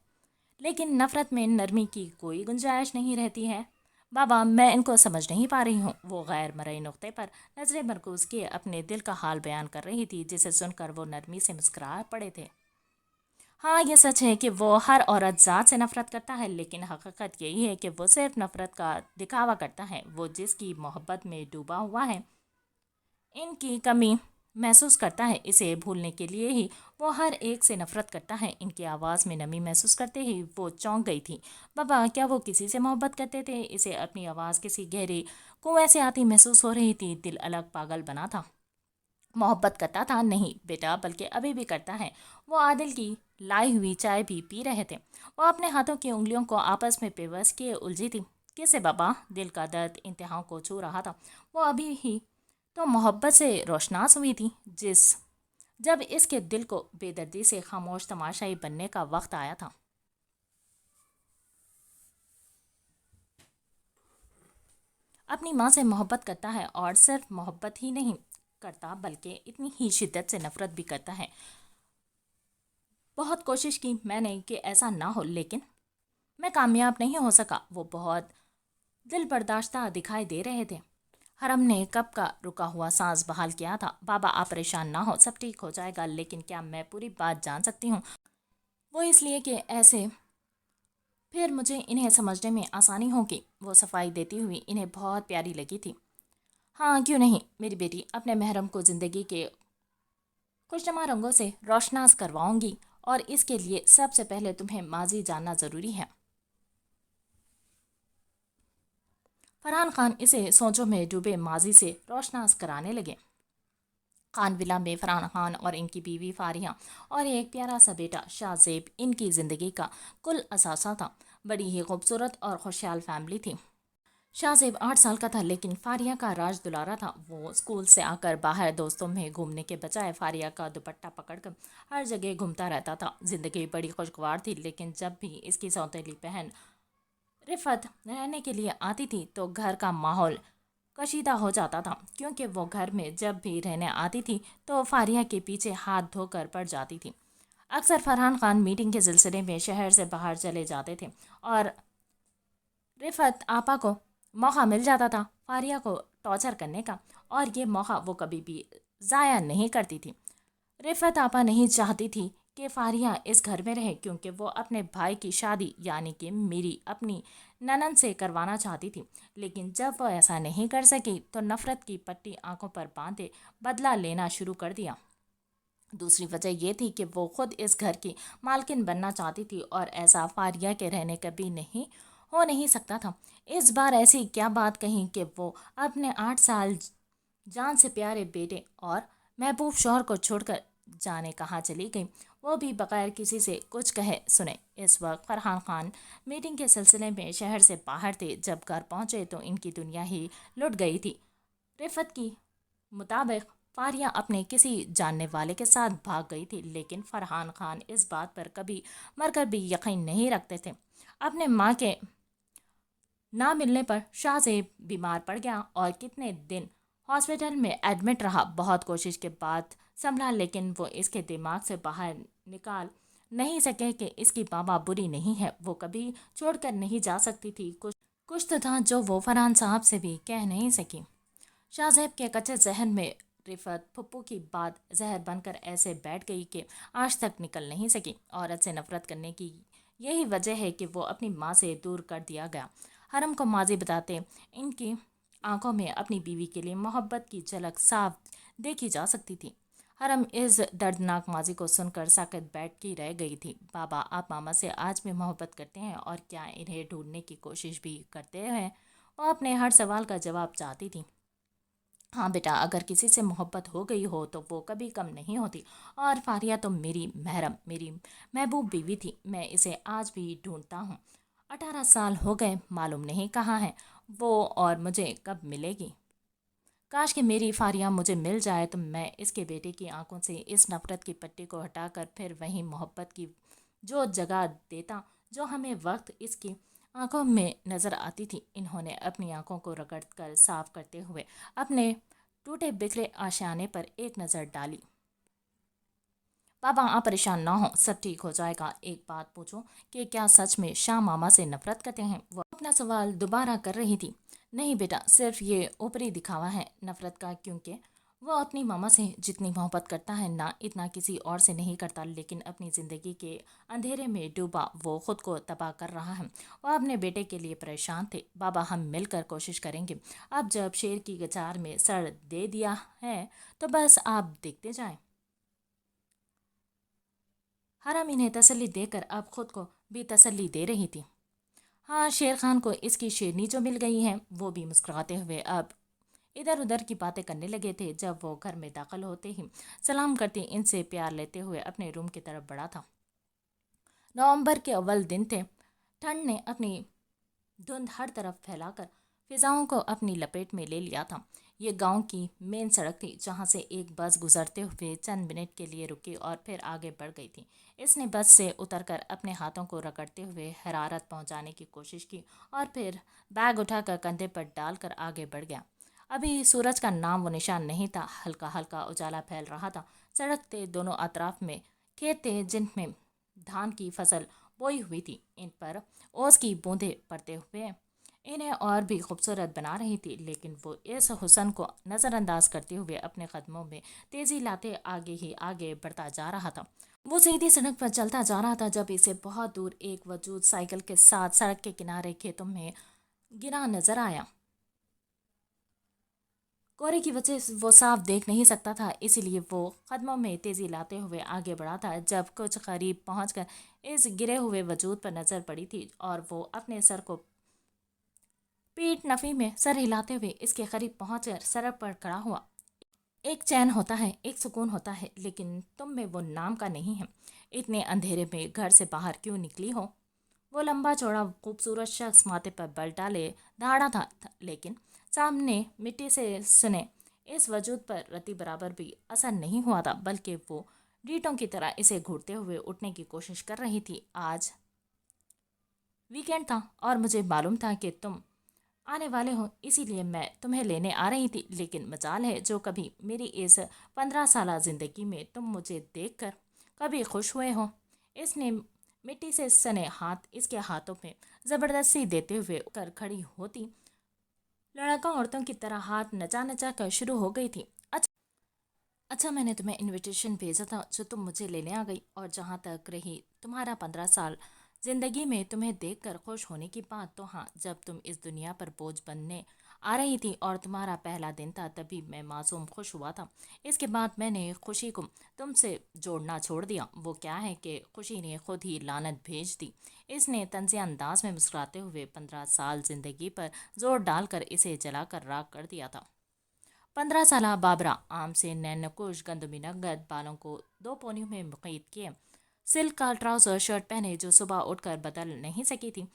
لیکن نفرت میں نرمی کی کوئی گنجائش نہیں رہتی ہے۔ بابا میں ان کو سمجھ نہیں پا رہی ہوں۔ وہ غیر مرئی نقطے پر نظریں مرکوز کیے اپنے دل کا حال بیان کر رہی تھی جسے سن کر وہ نرمی سے مسکرا پڑے تھے۔ ہاں یہ سچ ہے کہ وہ ہر عورت ذات سے نفرت کرتا ہے، لیکن حقیقت یہی ہے کہ وہ صرف نفرت کا دکھاوا کرتا ہے۔ وہ جس کی محبت میں ڈوبا ہوا ہے، ان کی کمی محسوس کرتا ہے، اسے بھولنے کے لیے ہی وہ ہر ایک سے نفرت کرتا ہے۔ ان کی آواز میں نمی محسوس کرتے ہی وہ چونک گئی تھی۔ بابا کیا وہ کسی سے محبت کرتے تھے؟ اسے اپنی آواز کسی گہری کنویں سے آتی محسوس ہو رہی تھی۔ دل الگ پاگل بنا تھا۔ محبت کرتا تھا؟ نہیں بیٹا، بلکہ ابھی بھی کرتا ہے۔ وہ عادل کی لائی ہوئی چائے بھی پی رہے تھے۔ وہ اپنے ہاتھوں کی انگلیوں کو آپس میں پیوست کیے الجھی تھی۔ کیسے بابا؟ دل کا درد انتہاؤں کو چھو رہا تھا۔ وہ ابھی ہی تو محبت سے روشناس ہوئی تھی، جب اس کے دل کو بے دردی سے خاموش تماشائی بننے کا وقت آیا تھا۔ اپنی ماں سے محبت کرتا ہے، اور صرف محبت ہی نہیں کرتا بلکہ اتنی ہی شدت سے نفرت بھی کرتا ہے۔ بہت کوشش کی میں نے کہ ایسا نہ ہو، لیکن میں کامیاب نہیں ہو سکا۔ وہ بہت دل برداشتہ دکھائی دے رہے تھے۔ حرم نے کب کا رکا ہوا سانس بحال کیا تھا۔ بابا آپ پریشان نہ ہو، سب ٹھیک ہو جائے گا، لیکن کیا میں پوری بات جان سکتی ہوں؟ وہ اس لیے کہ ایسے پھر مجھے انہیں سمجھنے میں آسانی ہوگی۔ وہ صفائی دیتی ہوئی انہیں بہت پیاری لگی تھی۔ ہاں کیوں نہیں میری بیٹی، اپنے محرم کو زندگی کے خوشنما رنگوں سے روشناس کرواؤں گی، اور اس کے لیے سب سے پہلے تمہیں ماضی جاننا ضروری ہے۔ فرحان خان اسے سوچوں میں ڈوبے ماضی سے روشناس کرانے لگے۔ خان ولا میں فرحان خان اور ان کی بیوی فاریہ اور ایک پیارا سا بیٹا شاہ زیب ان کی زندگی کا کل اثاثہ تھا۔ बड़ी ही खूबसूरत और खुशहाल फैमिली थी। शाहजेब 8 साल का था, लेकिन फारिया का राज दुलारा था। वो स्कूल से आकर बाहर दोस्तों में घूमने के बजाय फारिया का दुपट्टा पकड़कर हर जगह घूमता रहता था। जिंदगी बड़ी खुशगवार थी, लेकिन जब भी इसकी सौतेली बहन रिफत रहने के लिए आती थी तो घर का माहौल कशीदा हो जाता था, क्योंकि वो घर में जब भी रहने आती थी तो फारिया के पीछे हाथ धोकर पड़ जाती थी। अक्सर फरहान खान मीटिंग के सिलसिले में शहर से बाहर चले जाते थे और रिफत आपा को मौका मिल जाता था फारिया को टॉर्चर करने का, और ये मौका वो कभी भी ज़ाया नहीं करती थी। रिफत आपा नहीं चाहती थी कि फारिया इस घर में रहे, क्योंकि वो अपने भाई की शादी यानी कि मेरी अपनी ननद से करवाना चाहती थी। लेकिन जब वो ऐसा नहीं कर सकी तो नफरत की पट्टी आंखों पर बांधे बदला लेना शुरू कर दिया। दूसरी वजह यह थी कि वो खुद इस घर की मालकिन बनना चाहती थी, और ऐसा फारिया के रहने कभी नहीं हो नहीं सकता था। इस बार ऐसी क्या बात कही कि वो अपने 8 साल जान से प्यारे बेटे और महबूब शौहर को छोड़कर जाने कहाँ चली गई, वो भी बगैर किसी से कुछ कहे सुने। इस वक्त फरहान खान मीटिंग के सिलसिले में शहर से बाहर थे। जब घर पहुंचे तो इनकी दुनिया ही लुट गई थी। रिफत की मुताबिक फारिया अपने किसी जानने वाले के साथ भाग गई थी, लेकिन फरहान खान इस बात पर कभी मरकर भी यकीन नहीं रखते थे। अपने माँ के ना मिलने पर शाहजेब बीमार पड़ गया और कितने दिन हॉस्पिटल में एडमिट रहा। बहुत कोशिश के बाद संभला, लेकिन वो इसके दिमाग से बाहर निकाल नहीं सके कि इसकी बाबा बुरी नहीं है। वो कभी छोड़कर नहीं जा सकती थी। कुछ तो था जो वो फरहान साहब से भी कह नहीं सकी। शाहजेब के कच्चे जहन में रिफत फुप्पू की बात जहर बनकर ऐसे बैठ गई कि आज तक निकल नहीं सकी। औरत से नफरत करने की यही वजह है कि वो अपनी माँ से दूर कर दिया गया। हरम को माजी बताते इनकी आंखों में अपनी बीवी के लिए मोहब्बत की झलक साफ देखी जा सकती थी। हरम इस दर्दनाक माजी को सुनकर साकत बैठ की रह गई थी। बाबा, आप मामा से आज भी मोहब्बत करते हैं और क्या इन्हें ढूंढने की कोशिश भी करते हैं? वो अपने हर सवाल का जवाब चाहती थी। हाँ बेटा, अगर किसी से मोहब्बत हो गई हो तो वो कभी कम नहीं होती। और फारिया तो मेरी महरम, मेरी महबूब बीवी थी। मैं इसे आज भी ढूंढता हूँ। 18 साल हो गए, मालूम नहीं कहाँ है वो और मुझे कब मिलेगी। काश कि मेरी फारिया मुझे मिल जाए तो मैं इसके बेटे की आंखों से इस नफरत की पट्टी को हटाकर फिर वही मोहब्बत की जो जगह देता जो हमें वक्त इसकी आंखों में नजर आती थी। इन्होंने अपनी आंखों को रगड़ कर साफ करते हुए अपने टूटे बिखरे आशियाने पर एक नज़र डाली। बाबा, आप परेशान ना हो, सब ठीक हो जाएगा। एक बात पूछो कि क्या सच में शाह मामा से नफरत करते हैं? वो अपना सवाल दोबारा कर रही थी। नहीं बेटा, सिर्फ ये ऊपरी दिखावा है नफरत का, क्योंकि वो अपनी मामा से जितनी मोहब्बत करता है ना इतना किसी और से नहीं करता। लेकिन अपनी ज़िंदगी के अंधेरे में डूबा वो खुद को तबाह कर रहा है। वो अपने बेटे के लिए परेशान थे। बाबा, हम मिलकर कोशिश करेंगे। अब जब शेर की गचार में सर दे दिया है तो बस आप देखते जाएं। हरम इन्हें तसल्ली देकर अब खुद को भी तसल्ली दे रही थी। हाँ, शेर खान को इसकी शेरनी जो मिल गई है। वो भी मुस्कुराते हुए अब इधर उधर की बातें करने लगे थे। जब वो घर में दाखिल होते ही सलाम करती इनसे प्यार लेते हुए अपने रूम की तरफ बढ़ा था। नवंबर के अव्वल दिन थे। ठंड ने अपनी धुंध हर तरफ फैलाकर फिजाओं को अपनी लपेट में ले लिया था। ये गांव की मेन सड़क थी, जहां से एक बस गुजरते हुए चंद मिनट के लिए रुकी और फिर आगे बढ़ गई थी। इसने बस से उतरकर अपने हाथों को रगड़ते हुए हरारत पहुंचाने की कोशिश की और फिर बैग उठाकर कंधे पर डालकर आगे बढ़ गया। अभी सूरज का नाम वो निशान नहीं था। हल्का हल्का उजाला फैल रहा था। सड़क के दोनों अतराफ में खेत थे जिनमें धान की फसल बोई हुई थी। इन पर ओस की बूंदें पड़ते हुए इन्हें और भी खूबसूरत बना रही थी। लेकिन वो इस हुस्न को नज़रअंदाज करते हुए अपने कदमों में तेज़ी लाते आगे ही आगे बढ़ता जा रहा था। वो सीधी सड़क पर चलता जा रहा था जब इसे बहुत दूर एक वजूद साइकिल के साथ सड़क के किनारे खेतों में गिरा नजर आया। कोहरे की वजह से वो साफ देख नहीं सकता था, इसीलिए वो कदमों में तेजी लाते हुए आगे बढ़ा था। जब कुछ करीब पहुंचकर इस गिरे हुए वजूद पर नजर पड़ी थी और वो अपने सर को पीठ नफी में सर हिलाते हुए इसके करीब पहुंचकर सड़क पर खड़ा हुआ। एक चैन होता है, एक सुकून होता है, लेकिन तुम में वो नाम का नहीं है। इतने अंधेरे में घर से बाहर क्यों निकली हो? वो लंबा चौड़ा खूबसूरत शख्स माथे पर बल डाले दहाड़ा था, लेकिन सामने मिट्टी से सने इस वजूद पर रत्ती बराबर भी असर नहीं हुआ था, बल्कि वो रीटों की तरह इसे घूरते हुए उठने की कोशिश कर रही थी। आज वीकेंड था और मुझे मालूम था कि तुम आने वाले हो, इसीलिए मैं तुम्हें लेने आ रही थी। लेकिन मजाल है जो कभी मेरी इस 15 साल जिंदगी में तुम मुझे देखकर कभी खुश हुए हो। इसने मिट्टी से सने हाथ इसके हाथों में जबरदस्ती देते हुए कर खड़ी होती लड़का औरतों की तरह हाथ नचा नचा कर शुरू हो गई थी। अच्छा, मैंने तुम्हें इनविटेशन भेजा था जो तुम मुझे लेने आ गई। और जहाँ तक रही तुम्हारा 15 साल जिंदगी में तुम्हें देखकर खुश होने की बात, तो हाँ, जब तुम इस दुनिया पर बोझ बनने आ रही थी और तुम्हारा पहला दिन था, तभी मैं मासूम खुश हुआ था। इसके बाद मैंने खुशी को तुमसे जोड़ना छोड़ दिया। वो क्या है कि खुशी ने खुद ही लानत भेज दी। इसने तंज़े अंदाज में मुस्कुराते हुए 15 साल जिंदगी पर जोर डालकर इसे जलाकर राख कर दिया था। 15 साल बाबरा आम से नैनकुश गंदमी नगद बालों को दो पोनियों में मुक़य्यद किए, सिल्क का ट्राउज़र शर्ट पहने जो सुबह उठकर बदल नहीं सकी थी।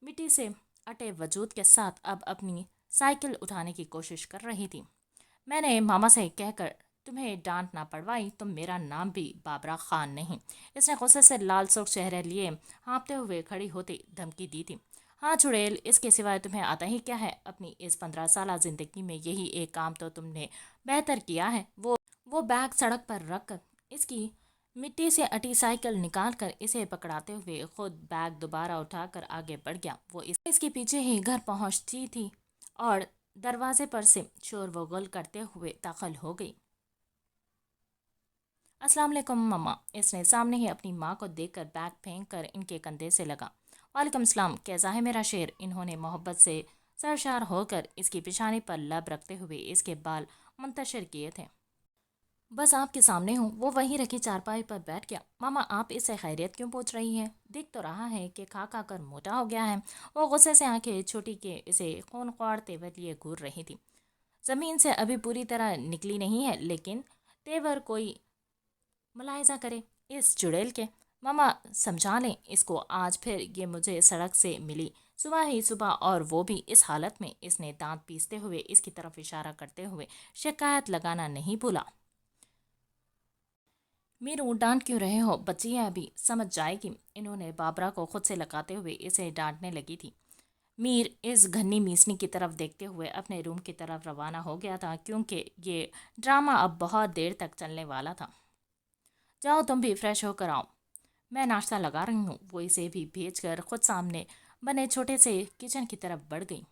मिट्टी से अटे वजूद के साथ अब अपनी साइकिल उठाने की कोशिश कर रही थी। मैंने मामा से कहकर तुम्हें डांट ना पड़वाई, तुम मेरा नाम भी बाबरा खान नहीं। इसने गुस्से से लाल सुर्ख चेहरे लिए हाँपते हुए खड़ी होती धमकी दी थी। हाँ चुड़ैल, इसके सिवाय तुम्हें आता ही क्या है? अपनी इस 15 साल जिंदगी में यही एक काम तो तुमने बेहतर किया है। वो बैग सड़क पर रख कर इसकी मिट्टी से अटी साइकिल निकाल कर इसे पकड़ाते हुए खुद बैग दोबारा उठाकर आगे बढ़ गया। वो इसके पीछे ही घर पहुंचती थी और दरवाजे पर से शोर वगल करते हुए दाखिल हो गई। अस्सलाम वालेकुम मम्मा। इसने सामने ही अपनी माँ को देखकर बैग फेंक कर इनके कंधे से लगा। वालेकुम सलाम, कैसा है मेरा शेर? इन्होंने मोहब्बत से सरशार होकर इसकी पेशानी पर लब रखते हुए इसके बाल मुंतशिर किए थे। बस आपके सामने हूँ। वो वहीं रखी चारपाई पर बैठ गया। मामा, आप इससे खैरियत क्यों पूछ रही हैं? दिख तो रहा है कि खा खा कर मोटा हो गया है। वो गुस्से से आंखें छोटी के इसे खून ख्वार तेवर लिए घूर रही थी। जमीन से अभी पूरी तरह निकली नहीं है, लेकिन तेवर कोई मुलायजा करे इस चुड़ैल के। मामा समझा लें इसको, आज फिर ये मुझे सड़क से मिली सुबह ही सुबह, और वो भी इस हालत में। इसने दांत पीसते हुए इसकी तरफ इशारा करते हुए शिकायत लगाना नहीं भूला। मीरू, डांट क्यों रहे हो? बच्ची है, अभी समझ जाएगी। इन्होंने बाबरा को खुद से लगाते हुए इसे डांटने लगी थी। मीर इस घनी मीसनी की तरफ देखते हुए अपने रूम की तरफ रवाना हो गया था, क्योंकि ये ड्रामा अब बहुत देर तक चलने वाला था। जाओ तुम भी फ्रेश होकर आओ, मैं नाश्ता लगा रही हूँ। वो इसे भी भेजकर खुद सामने बने छोटे से किचन की तरफ बढ़ गई।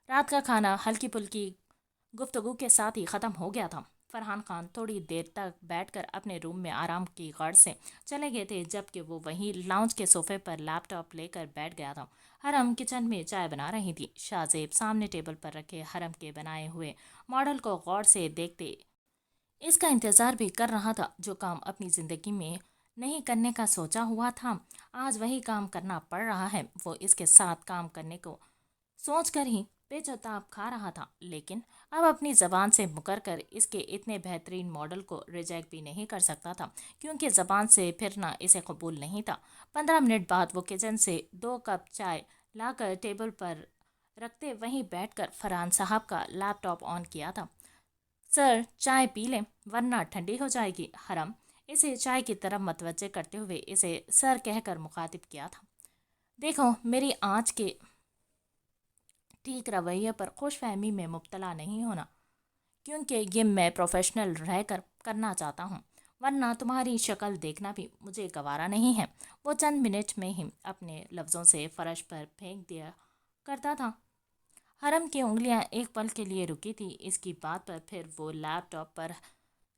रात का खाना हल्की फुल्की गुफ्तगू के साथ ही ख़त्म हो गया था। फरहान खान थोड़ी देर तक बैठकर अपने रूम में आराम की गर्ज से चले गए थे, जबकि वो वहीं लाउंज के सोफे पर लैपटॉप लेकर बैठ गया था। हरम किचन में चाय बना रही थी। शाहजेब सामने टेबल पर रखे हरम के बनाए हुए मॉडल को गौर से देखते इसका इंतज़ार भी कर रहा था। जो काम अपनी ज़िंदगी में नहीं करने का सोचा हुआ था, आज वही काम करना पड़ रहा है। वो इसके साथ काम करने को सोचकर ही बेचैताब खा रहा था, लेकिन अब अपनी ज़बान से मुकर कर इसके इतने बेहतरीन मॉडल को रिजेक्ट भी नहीं कर सकता था, क्योंकि ज़बान से फिरना इसे कबूल नहीं था। 15 मिनट बाद वो किचन से 2 कप चाय लाकर टेबल पर रखते वहीं बैठकर फरहान साहब का लैपटॉप ऑन किया था। सर, चाय पी लें वरना ठंडी हो जाएगी। हरम इसे चाय की तरफ मतवज्जे करते हुए इसे सर कहकर मुखातिब किया था। देखो, मेरी आँच के ठीक रवैये पर खुशफहमी में मुब्तला नहीं होना, क्योंकि ये मैं प्रोफेशनल रहकर करना चाहता हूँ, वरना तुम्हारी शक्ल देखना भी मुझे गवारा नहीं है। वो चंद मिनट में ही अपने लफ्ज़ों से फर्श पर फेंक दिया करता था। हरम की उंगलियां एक पल के लिए रुकी थी। इसकी बात पर फिर वो लैपटॉप पर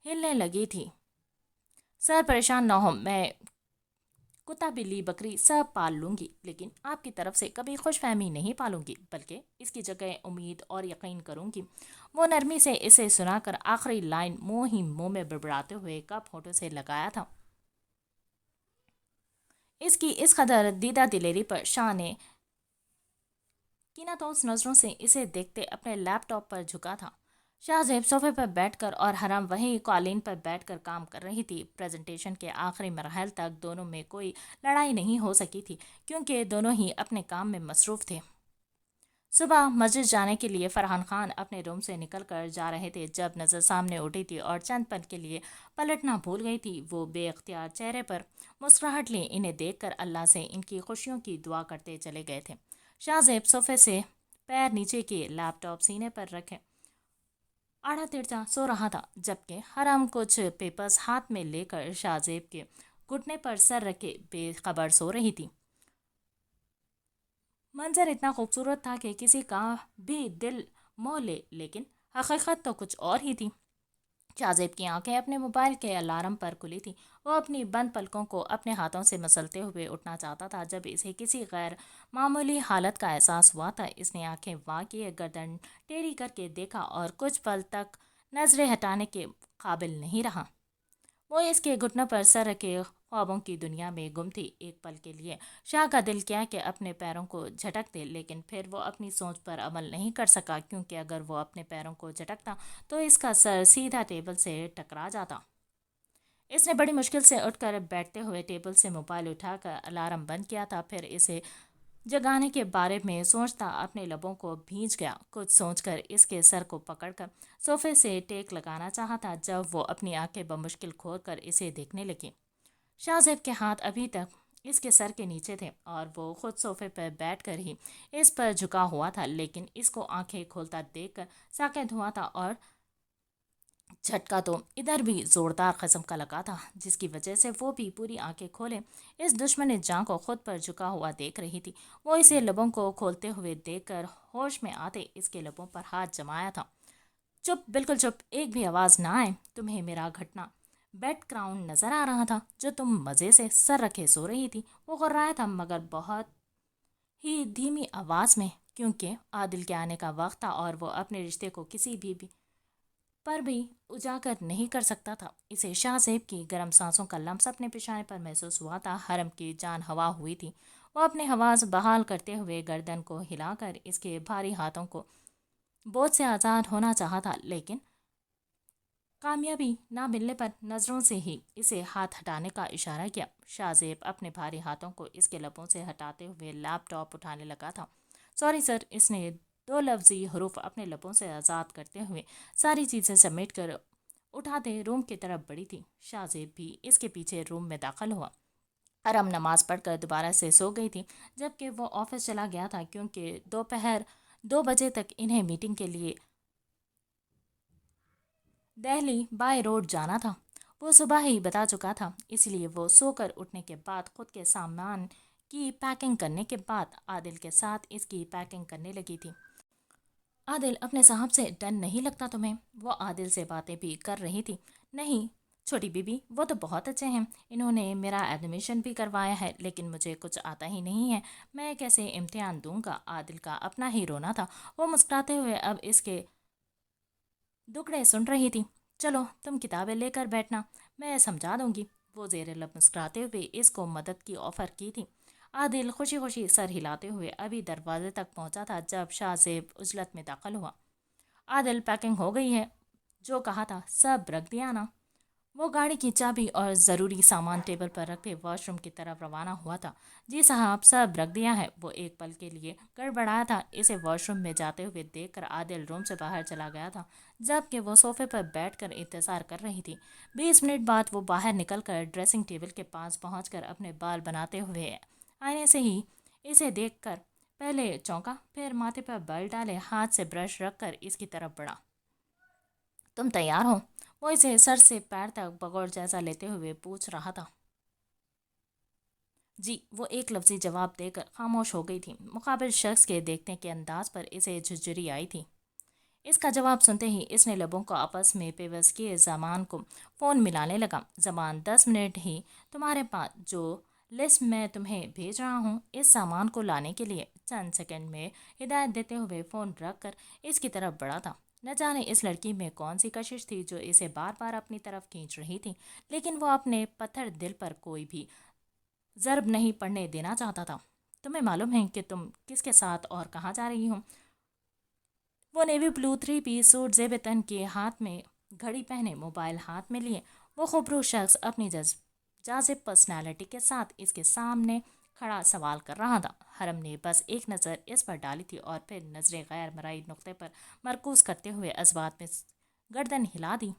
हिलने लगी थी। सर परेशान ना हो, मैं कुत्ता बिल्ली बकरी सब पाल लूंगी, लेकिन आपकी तरफ से कभी खुशफहमी नहीं पालूंगी, बल्कि इसकी जगह उम्मीद और यकीन करूंगी। वो नरमी से इसे सुनाकर आखिरी लाइन मुंह ही मुंह में बड़बड़ाते हुए कप होठों से लगाया था। इसकी इस कदर दीदा दिलेरी पर शाह ने कीनातोस नज़रों से इसे देखते अपने लैपटॉप पर झुका था। शाहजेब सोफे पर बैठकर और हरम वहीं कालीन पर बैठकर काम कर रही थी। प्रेजेंटेशन के आखिरी मरहल तक दोनों में कोई लड़ाई नहीं हो सकी थी क्योंकि दोनों ही अपने काम में मसरूफ थे। सुबह मस्जिद जाने के लिए फरहान खान अपने रूम से निकल कर जा रहे थे जब नज़र सामने उठी थी और चंद पल के लिए पलटना भूल गई थी। वो बेअख्तियार चेहरे पर मुस्कुराहट लिए इन्हें देखकर अल्लाह से इनकी खुशियों की दुआ करते चले गए थे। शाहजेब सोफे से पैर नीचे किए लैपटॉप सीने पर रखे आड़ा तिरछा सो रहा था, जबकि हरम कुछ पेपर्स हाथ में लेकर शाहजेब के घुटने पर सर रखे बेखबर सो रही थी। मंजर इतना खूबसूरत था कि किसी का भी दिल मोह ले, लेकिन हकीकत तो कुछ और ही थी। शाहजेब की आंखें अपने मोबाइल के अलार्म पर खुली थी। वो अपनी बंद पलकों को अपने हाथों से मसलते हुए उठना चाहता था जब इसे किसी गैर मामूली हालत का एहसास हुआ था। इसने आंखें वाँ किए, गर्दन टेढ़ी करके देखा और कुछ पल तक नजरें हटाने के काबिल नहीं रहा। वो इसके घुटनों पर सर रखे ख्वाबों की दुनिया में गुम थी। एक पल के लिए शाह का दिल किया कि अपने पैरों को झटक दे, लेकिन फिर वो अपनी सोच पर अमल नहीं कर सका क्योंकि अगर वो अपने पैरों को झटकता तो इसका सर सीधा टेबल से टकरा जाता। इसने बड़ी मुश्किल से उठकर बैठते हुए टेबल से मोबाइल उठाकर अलार्म बंद किया था। फिर इसे जगाने के बारे में सोचता अपने लबों को भींच गया। कुछ सोचकर इसके सर को पकड़कर सोफे से टेक लगाना चाहा जब वो अपनी आंखें बमुश्किल खोलकर इसे देखने लगी। शाहजेब के हाथ अभी तक इसके सर के नीचे थे और वो खुद सोफे पर बैठकर ही इस पर झुका हुआ था, लेकिन इसको आंखें खोलता देखकर साकित हुआ था और झटका तो इधर भी जोरदार किस्म का लगा था, जिसकी वजह से वो भी पूरी आंखें खोले इस दुश्मन जान को खुद पर झुका हुआ देख रही थी। वो इसे लबों को खोलते हुए देखकर होश में आते इसके लबों पर हाथ जमाया था। चुप, बिल्कुल चुप, एक भी आवाज़ ना आए। तुम्हें मेरा घटना बैकग्राउंड नजर आ रहा था जो तुम मज़े से सर रखे सो रही थी। वो गुर्राया था मगर बहुत ही धीमी आवाज़ में, क्योंकि आदिल के आने का वक्त था और वो अपने रिश्ते को किसी भी पर भी उजागर नहीं कर सकता था। इसे शाहजेब की गर्म सांसों का लम्स अपने पेशाने पर महसूस हुआ था। हरम की जान हवा हुई थी। वो अपने हवास बहाल करते हुए गर्दन को हिलाकर इसके भारी हाथों को बोझ से आज़ाद होना चाहा था, लेकिन कामयाबी ना मिलने पर नज़रों से ही इसे हाथ हटाने का इशारा किया। शाहजेब अपने भारी हाथों को इसके लबों से हटाते हुए लैपटॉप उठाने लगा था। सॉरी सर, इसने दो लफ्जी हरूफ अपने लबों से आज़ाद करते हुए सारी चीज़ें समेट कर उठाते रूम की तरफ बढ़ी थी। शाहजेब भी इसके पीछे रूम में दाखिल हुआ। अरम नमाज पढ़कर दोबारा से सो गई थी, जबकि वो ऑफिस चला गया था क्योंकि दोपहर 2 बजे तक इन्हें मीटिंग के लिए दिल्ली बाय रोड जाना था। वो सुबह ही बता चुका था, इसलिए वो सोकर उठने के बाद खुद के सामान की पैकिंग करने के बाद आदिल के साथ इसकी पैकिंग करने लगी थी। आदिल, अपने साहब से डर नहीं लगता तुम्हें? वो आदिल से बातें भी कर रही थी। नहीं छोटी बीबी, वो तो बहुत अच्छे हैं। इन्होंने मेरा एडमिशन भी करवाया है, लेकिन मुझे कुछ आता ही नहीं है। मैं कैसे इम्तिहान दूंगा? आदिल का अपना ही रोना था। वो मुस्कुराते हुए अब इसके दुखड़े सुन रही थी। चलो तुम किताबें लेकर बैठना, मैं समझा दूंगी। वो जेर लब मुस्कुराते हुए इसको मदद की ऑफर की थी। आदिल खुशी खुशी सर हिलाते हुए अभी दरवाजे तक पहुंचा था जब शाहजेब उजलत में दाखिल हुआ। आदिल, पैकिंग हो गई है, जो कहा था सब रख दिया ना? वो गाड़ी की चाबी और ज़रूरी सामान टेबल पर रख के वॉशरूम की तरफ रवाना हुआ था। जी साहब, सब रख दिया है। वो एक पल के लिए गड़बड़ाया था। इसे वॉशरूम में जाते हुए देखकर आदिल रूम से बाहर चला गया था, जबकि वो सोफे पर बैठकर इंतज़ार कर रही थी। 20 मिनट बाद वो बाहर निकलकर ड्रेसिंग टेबल के पास पहुंचकर अपने बाल बनाते हुए आईने से ही इसे देखकर पहले चौंका, फिर माथे पर बल डाले हाथ से ब्रश रखकर इसकी तरफ बढ़ा। तुम तैयार हो? वो इसे सर से पैर तक बगौर जायजा लेते हुए पूछ रहा था। जी, वो एक लफ्जी जवाब देकर खामोश हो गई थी। मुकाबिल शख्स के देखने के अंदाज पर इसे झुरझुरी आई थी। इसका जवाब सुनते ही इसने लबों को आपस में पेवस किए जमान को फ़ोन मिलाने लगा। जमान, 10 मिनट ही तुम्हारे पास। जो लिस्ट मैं तुम्हें भेज रहा हूँ इस सामान को लाने के लिए। चंद सेकंड में हिदायत देते हुए फ़ोन रख कर इसकी तरफ बढ़ा था। न जाने इस लड़की में कौन सी कशिश थी जो इसे बार बार अपनी तरफ खींच रही थी, लेकिन वो अपने पत्थर दिल पर कोई भी ज़र्ब नहीं पड़ने देना चाहता था। तुम्हें मालूम है कि तुम किसके साथ और कहाँ जा रही हो? وہ نیوی بلو 3 پیس سوٹ زیب تن کے ہاتھ میں گھڑی پہنے موبائل ہاتھ میں لیے وہ خوبرو شخص اپنی جازب پرسنالٹی کے ساتھ اس کے سامنے کھڑا سوال کر رہا تھا۔ حرم نے بس ایک نظر اس پر ڈالی تھی اور پھر نظریں غیر مرئی نقطے پر مرکوز کرتے ہوئے اسبات میں گردن ہلا دی۔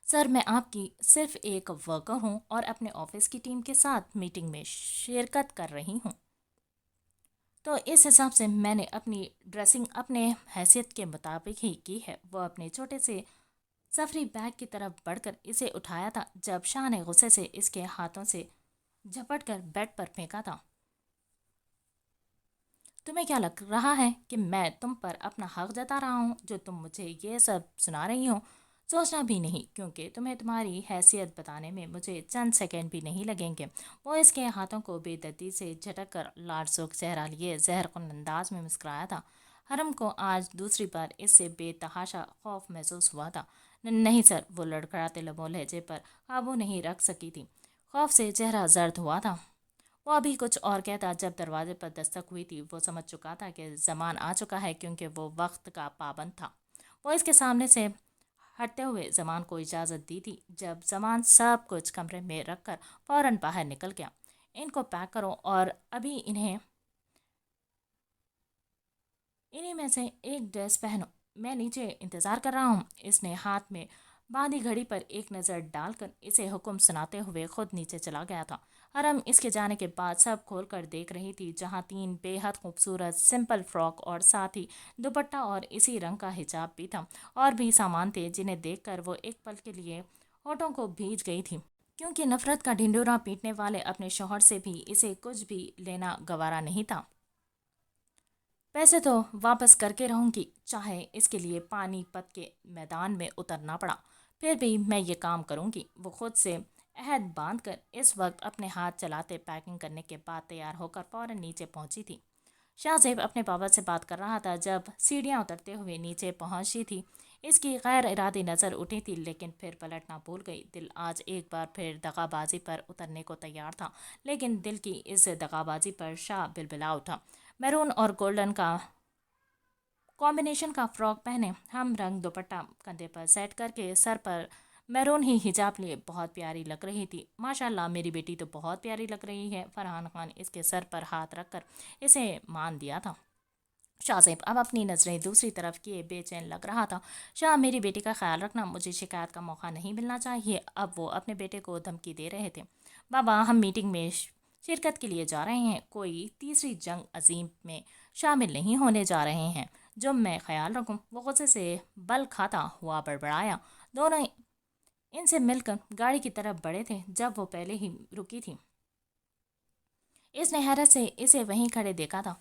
سر، میں آپ کی صرف ایک ورکر ہوں اور اپنے آفس کی ٹیم کے ساتھ میٹنگ میں شرکت کر رہی ہوں، تو اس حساب سے میں نے اپنی ڈریسنگ اپنے حیثیت کے مطابق ہی کی ہے۔ وہ اپنے چھوٹے سے سفری بیگ کی طرف بڑھ کر اسے اٹھایا تھا جب شاہ نے غصے سے اس کے ہاتھوں سے جھپٹ کر بیڈ پر پھینکا تھا۔ تمہیں کیا لگ رہا ہے کہ میں تم پر اپنا حق جتا رہا ہوں جو تم مجھے یہ سب سنا رہی ہو؟ سوچنا بھی نہیں، کیونکہ تمہیں تمہاری حیثیت بتانے میں مجھے چند سیکنڈ بھی نہیں لگیں گے۔ وہ اس کے ہاتھوں کو بے دردی سے جھٹک کر لالسوک چہرہ لیے زہر کن انداز میں مسکرایا تھا۔ حرم کو آج دوسری بار اس سے بے تحاشا خوف محسوس ہوا تھا۔ نہیں سر، وہ لڑکھڑاتے لبوں لہجے پر قابو نہیں رکھ سکی تھی۔ خوف سے چہرہ زرد ہوا تھا۔ وہ ابھی کچھ اور کہتا جب دروازے پر دستک ہوئی تھی۔ وہ سمجھ چکا تھا کہ زمان آ چکا ہے، کیونکہ وہ وقت کا پابند تھا۔ وہ اس کے سامنے سے ہٹتے ہوئے زمان کو اجازت دی تھی۔ جب زمان سب کچھ کمرے میں رکھ کر فوراً باہر نکل گیا۔ ان کو پیک کرو اور ابھی انہی میں سے ایک ڈریس پہنو، میں نیچے انتظار کر رہا ہوں۔ اس نے ہاتھ میں باندھی گھڑی پر ایک نظر ڈال کر اسے حکم سناتے ہوئے خود نیچے چلا گیا تھا۔ حرم اس کے جانے کے بعد سب کھول کر دیکھ رہی تھی، جہاں 3 بے حد خوبصورت سمپل فراک اور ساتھ ہی دوپٹہ اور اسی رنگ کا حجاب بھی تھا۔ اور بھی سامان تھے جنہیں دیکھ کر وہ ایک پل کے لیے ہونٹوں کو بھیج گئی تھی، کیونکہ نفرت کا ڈھنڈورا پیٹنے والے اپنے شوہر سے بھی اسے کچھ بھی لینا گوارا نہیں تھا۔ پیسے تو واپس کر کے رہوں گی، چاہے اس کے لیے پانی پت کے میدان میں اترنا پڑا، پھر بھی میں یہ کام کروں گی۔ وہ خود سے عہد باندھ کر اس وقت اپنے ہاتھ چلاتے پیکنگ کرنے کے بعد تیار ہو کر فوراً نیچے پہنچی تھی۔ شاہ زیب اپنے بابا سے بات کر رہا تھا جب سیڑھیاں اترتے ہوئے نیچے پہنچی تھی۔ اس کی غیر ارادی نظر اٹھی تھی، لیکن پھر پلٹنا بھول گئی۔ دل آج ایک بار پھر دغا بازی پر اترنے کو تیار تھا، لیکن دل کی اس دغا بازی پر شاہ بلبلا اٹھا۔ میرون اور گولڈن کا کمبینیشن کا فراک پہنے، ہم رنگ دوپٹہ کندھے پر سیٹ کر کے، سر پر میرون ہی حجاب لیے بہت پیاری لگ رہی تھی۔ ماشاءاللہ، میری بیٹی تو بہت پیاری لگ رہی ہے۔ فرحان خان اس کے سر پر ہاتھ رکھ کر اسے مان دیا تھا۔ شاہ زیب اب اپنی نظریں دوسری طرف کیے بے چین لگ رہا تھا۔ شاہ، میری بیٹی کا خیال رکھنا، مجھے شکایت کا موقع نہیں ملنا چاہیے۔ اب وہ اپنے بیٹے کو دھمکی دے رہے تھے۔ بابا، ہم میٹنگ میں شرکت کے لیے جا رہے ہیں، کوئی تیسری جنگ عظیم میں شامل نہیں ہونے جا رہے ہیں جو میں خیال رکھوں۔ وہ غصے سے بل کھاتا ہوا بڑبڑایا۔ دونوں ان سے مل کر گاڑی کی طرف بڑھے تھے جب وہ پہلے ہی رکی تھی۔ اس نے حیرت سے اسے وہیں کھڑے دیکھا تھا۔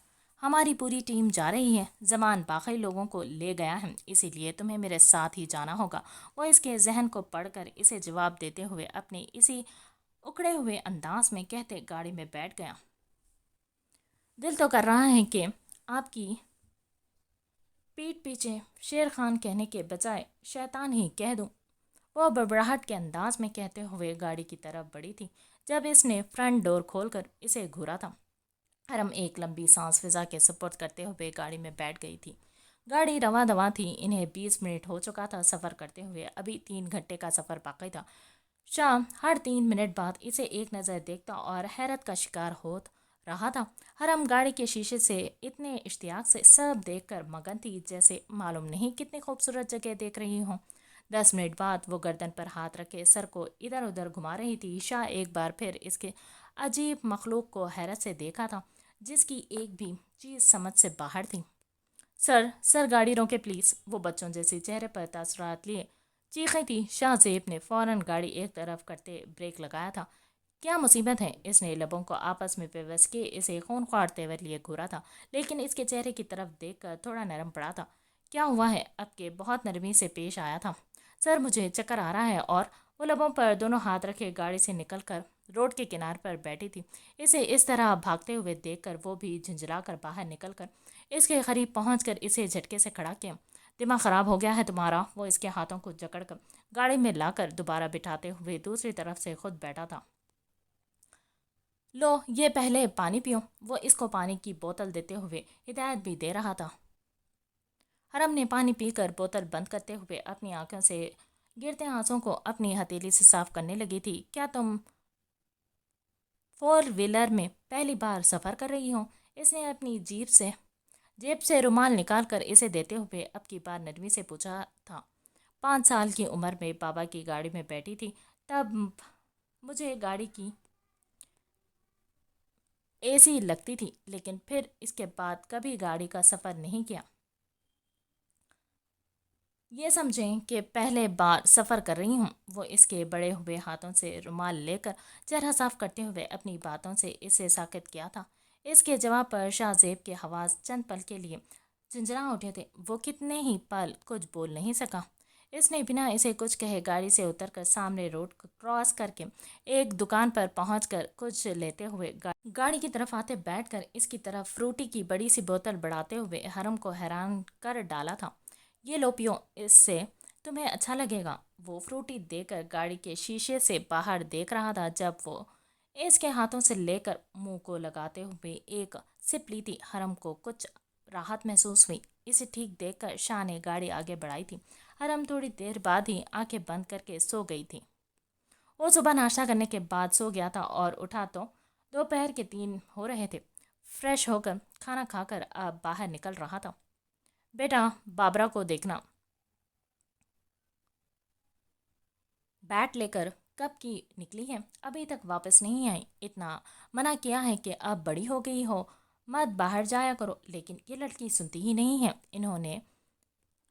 ہماری پوری ٹیم جا رہی ہے، زمان باقی لوگوں کو لے گیا ہے، اسی لیے تمہیں میرے ساتھ ہی جانا ہوگا۔ وہ اس کے ذہن کو پڑھ کر اسے جواب دیتے ہوئے اپنے اسی اکڑے ہوئے انداز میں کہتے گاڑی میں بیٹھ گیا۔ دل تو کر رہا ہے کہ آپ کی پیٹھ پیچھے شیر خان کہنے کے بجائے شیطان ہی کہہ دوں، وہ بڑبڑاہٹ کے انداز میں کہتے ہوئے گاڑی کی طرف بڑھی تھی جب اس نے فرنٹ ڈور کھول کر اسے گھورا تھا۔ حرم ایک لمبی سانس فضا کے سپرد کرتے ہوئے گاڑی میں بیٹھ گئی تھی۔ گاڑی رواں دواں تھی۔ انہیں 20 منٹ ہو چکا تھا سفر کرتے ہوئے، ابھی 3 گھنٹے کا سفر باقی تھا۔ شاہ ہر 3 منٹ بعد اسے ایک نظر دیکھتا اور حیرت کا شکار ہو رہا تھا۔ حرم گاڑی کے شیشے سے اتنے اشتیاق سے سب دیکھ کر مگن تھی جیسے معلوم نہیں کتنی خوبصورت جگہ دیکھ رہی ہوں۔ 10 منٹ بعد وہ گردن پر ہاتھ رکھے سر کو ادھر ادھر گھما رہی تھی۔ شاہ ایک بار پھر اس کے عجیب مخلوق کو حیرت سے دیکھا تھا، جس کی ایک بھی چیز سمجھ سے باہر تھی۔ سر گاڑی روکے پلیز، وہ بچوں جیسے چہرے پر تاثرات لیے چیخیں تھی۔ شاہ زیب نے فوراً گاڑی ایک طرف کرتے بریک لگایا تھا۔ کیا مصیبت ہے؟ اس نے لبوں کو آپس میں پیوست کیے اسے خونخوار تیور لیے گھورا تھا، لیکن اس کے چہرے کی طرف دیکھ کر تھوڑا نرم پڑا تھا۔ کیا ہوا ہے؟ اب کے بہت نرمی سے پیش آیا تھا۔ سر، مجھے چکر آ رہا ہے، اور وہ لبوں پر دونوں ہاتھ رکھے گاڑی سے نکل کر روڈ کے کنار پر بیٹھی تھی۔ اسے اس طرح بھاگتے ہوئے دیکھ کر وہ بھی جھنجھلا کر باہر نکل کر اس کے قریب پہنچ کر اسے جھٹکے سے کھڑا کیا۔ دماغ خراب ہو گیا ہے تمہارا؟ وہ اس کے ہاتھوں کو جکڑ کر گاڑی میں لا کر دوبارہ بٹھاتے ہوئے دوسری طرف سے خود بیٹھا تھا۔ لو، یہ پہلے پانی پیو۔ وہ اس کو پانی کی بوتل دیتے ہوئے ہدایت بھی دے رہا تھا۔ हरम ने पानी पीकर बोतल बंद करते हुए अपनी आंखों से गिरते आंसुओं को अपनी हथेली से साफ करने लगी थी। क्या तुम 4 व्हीलर में पहली बार सफ़र कर रही हो? इसने अपनी जेब से रुमाल निकालकर इसे देते हुए अब की बार नरमी से पूछा था। 5 साल की उम्र में बाबा की गाड़ी में बैठी थी, तब मुझे गाड़ी की एसी लगती थी, लेकिन फिर इसके बाद कभी गाड़ी का सफ़र नहीं किया। ये समझें कि पहले बार सफ़र कर रही हूँ। वो इसके बड़े हुए हाथों से रुमाल लेकर चेहरा साफ करते हुए अपनी बातों से इसे साकित किया था। इसके जवाब पर शाहजेब के हवास चंद पल के लिए झंझना उठे थे। वो कितने ही पल कुछ बोल नहीं सका। इसने बिना इसे कुछ कहे गाड़ी से उतरकर सामने रोड को क्रॉस करके एक दुकान पर पहुंचकर कुछ लेते हुए गाड़ी की तरफ आते बैठकर इसकी तरफ फ्रूटी की बड़ी सी बोतल बढ़ाते हुए हरम को हैरान कर डाला था। ये लो पियो, इससे तुम्हें अच्छा लगेगा। वो फ्रूटी देकर गाड़ी के शीशे से बाहर देख रहा था जब वो इसके हाथों से लेकर मुंह को लगाते हुए एक सिप ली थी। हरम को कुछ राहत महसूस हुई। इसे ठीक देखकर शाह ने गाड़ी आगे बढ़ाई थी। हरम थोड़ी देर बाद ही आंखें बंद करके सो गई थी। वो सुबह नाश्ता करने के बाद सो गया था और उठा तो दोपहर के 3 हो रहे थे। फ्रेश होकर खाना खाकर अब बाहर निकल रहा था। बेटा, बाबरा को देखना। बैट लेकर कब की निकली है, अभी तक वापस नहीं आई। इतना मना किया है कि अब बड़ी हो गई हो, मत बाहर जाया करो, लेकिन ये लड़की सुनती ही नहीं है। इन्होंने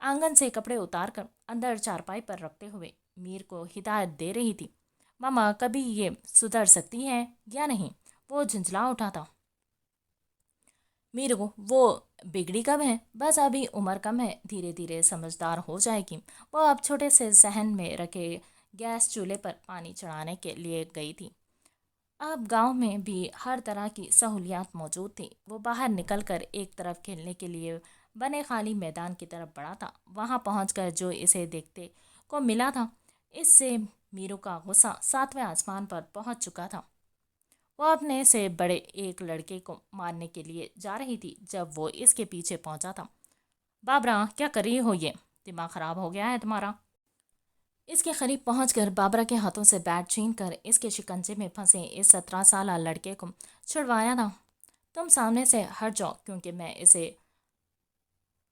आंगन से कपड़े उतारकर अंदर चारपाई पर रखते हुए मीर को हिदायत दे रही थी। मामा, कभी ये सुधर सकती है या नहीं? वो झुंझला उठा था। मीर को वो बिगड़ी कब है? बस अभी उम्र कम है, धीरे धीरे समझदार हो जाएगी। वो अब छोटे से सहन में रखे गैस चूल्हे पर पानी चढ़ाने के लिए गई थी। अब गांव में भी हर तरह की सहूलियात मौजूद थी। वो बाहर निकलकर एक तरफ खेलने के लिए बने खाली मैदान की तरफ बढ़ा था। वहां पहुंचकर जो इसे देखते को मिला था, इससे मीरू का गुस्सा 7वें आसमान पर पहुंच चुका था। वो अपने से बड़े एक लड़के को मारने के लिए जा रही थी जब वो इसके पीछे पहुंचा था। बाबरा, क्या कर रही हो? ये दिमाग खराब हो गया है तुम्हारा? इसके करीब पहुंचकर बाबरा के हाथों से बैट छीनकर इसके शिकंजे में फंसे इस 17 साल लड़के को छुड़वाया था। तुम सामने से हट जाओ, क्योंकि मैं इसे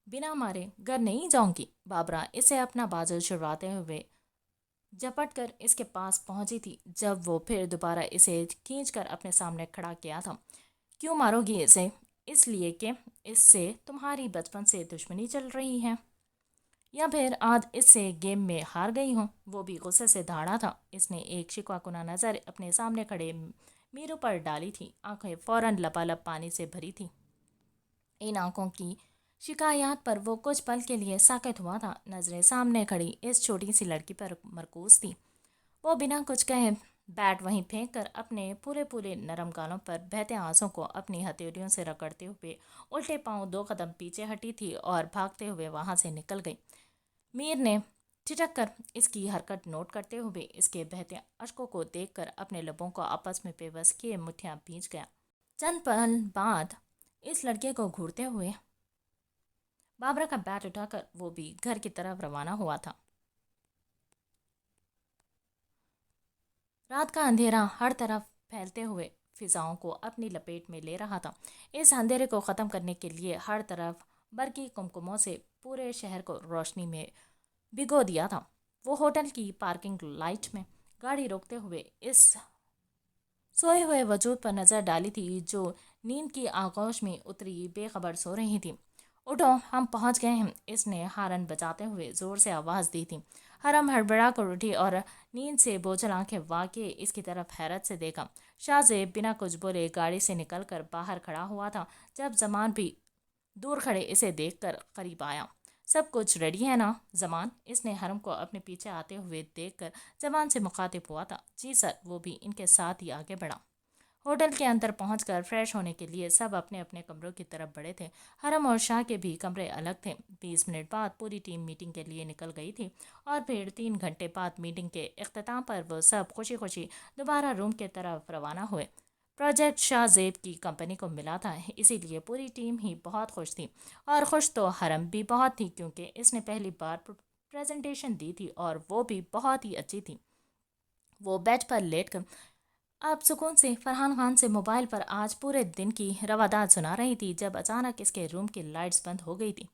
बिना मारे घर नहीं जाऊंगी। बाबरा इसे अपना बाजू छुड़वाते हुए झपट कर इसके पास पहुंची थी जब वो फिर दोबारा इसे खींचकर अपने सामने खड़ा किया था। क्यों मारोगी इसे? इसलिए कि इससे तुम्हारी बचपन से दुश्मनी चल रही है, या फिर आज इससे गेम में हार गई हो? वो भी गुस्से से दहाड़ा था। इसने एक शिकवाकुना नज़र अपने सामने खड़े मीरू पर डाली थी। आंखें फौरन लबालब पानी से भरी थी। इन आंखों की शिकायत पर वो कुछ पल के लिए साकित हुआ था। नजरें सामने खड़ी इस छोटी सी लड़की पर मरकूज थी। वो बिना कुछ कहे बैट वहीं फेंक कर अपने पूरे पूरे नरम गालों पर बहते आंसू को अपनी हथेलियों से रगड़ते हुए उल्टे पांव 2 कदम पीछे हटी थी और भागते हुए वहां से निकल गई। मीर ने ठिठक कर इसकी हरकत नोट करते हुए इसके बहते अश्कों को देखकर अपने लबों को आपस में बेबस किए मुठ्ठियां भींच गया। चंद पल बाद इस लड़के को घूरते हुए बाबरा का बैट उठाकर वो भी घर की तरफ रवाना हुआ था। रात का अंधेरा हर तरफ फैलते हुए फिजाओं को अपनी लपेट में ले रहा था। इस अंधेरे को ख़त्म करने के लिए हर तरफ बरकी कुमकुमों से पूरे शहर को रोशनी में भिगो दिया था। वो होटल की पार्किंग लाइट में गाड़ी रोकते हुए इस सोए हुए वजूद पर नजर डाली थी जो नींद की आगोश में उतरी बेखबर सो रही थी। उठो, हम पहुंच गए हैं। इसने हारन बजाते हुए जोर से आवाज दी थी। हरम हड़बड़ा कर उठी और नींद से बोझल आंखें वाक़ई इसकी तरफ हैरत से देखा। शाहजेब बिना कुछ बोले गाड़ी से निकलकर बाहर खड़ा हुआ था जब जमान भी दूर खड़े इसे देखकर करीब आया। सब कुछ रेडी है ना जमान? इसने हरम को अपने पीछे आते हुए देखकर जमान से मुखातिब हुआ था। जी सर। वो भी इनके साथ ही आगे बढ़ा। होटल के अंदर पहुंचकर फ्रेश होने के लिए सब अपने अपने कमरों की तरफ बढ़े थे। हरम और शाह के भी कमरे अलग थे। 20 मिनट बाद पूरी टीम मीटिंग के लिए निकल गई थी और फिर 3 घंटे बाद मीटिंग के इख्तिताम पर वो सब खुशी खुशी दोबारा रूम की तरफ रवाना हुए। پروجیکٹ شاہ زیب کی کمپنی کو ملا تھا، اسی لیے پوری ٹیم ہی بہت خوش تھی، اور خوش تو حرم بھی بہت تھی کیونکہ اس نے پہلی بار پریزنٹیشن دی تھی اور وہ بھی بہت ہی اچھی تھی۔ وہ بیڈ پر لیٹ کر اب سکون سے فرحان خان سے موبائل پر آج پورے دن کی روادات سنا رہی تھی جب اچانک اس کے روم کی لائٹس بند ہو گئی تھی۔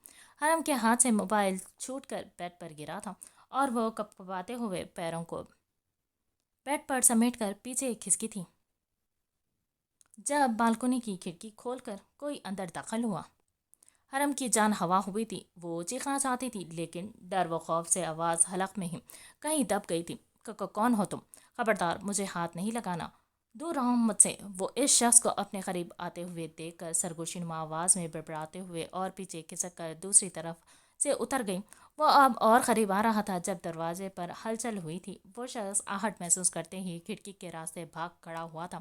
حرم کے ہاتھ سے موبائل چھوٹ کر بیڈ پر گرا تھا اور وہ کپکپاتے ہوئے پیروں کو بیڈ پر سمیٹ کر پیچھے کھسکی تھی جب بالکنی کی کھڑکی کھول کر کوئی اندر داخل ہوا۔ حرم کی جان ہوا ہوئی تھی، وہ چیخنا چاہتی تھی لیکن ڈر و خوف سے آواز حلق میں ہی کہیں دب گئی تھی۔ کون ہو تم؟ خبردار مجھے ہاتھ نہیں لگانا، دور رہو مجھ سے۔ وہ اس شخص کو اپنے قریب آتے ہوئے دیکھ کر سرگوشی نما آواز میں بڑبڑاتے ہوئے اور پیچھے کھسک کر دوسری طرف سے اتر گئی۔ وہ اب اور قریب آ رہا تھا جب دروازے پر ہلچل ہوئی تھی۔ وہ شخص آہٹ محسوس کرتے ہی کھڑکی کے راستے بھاگ کھڑا ہوا تھا۔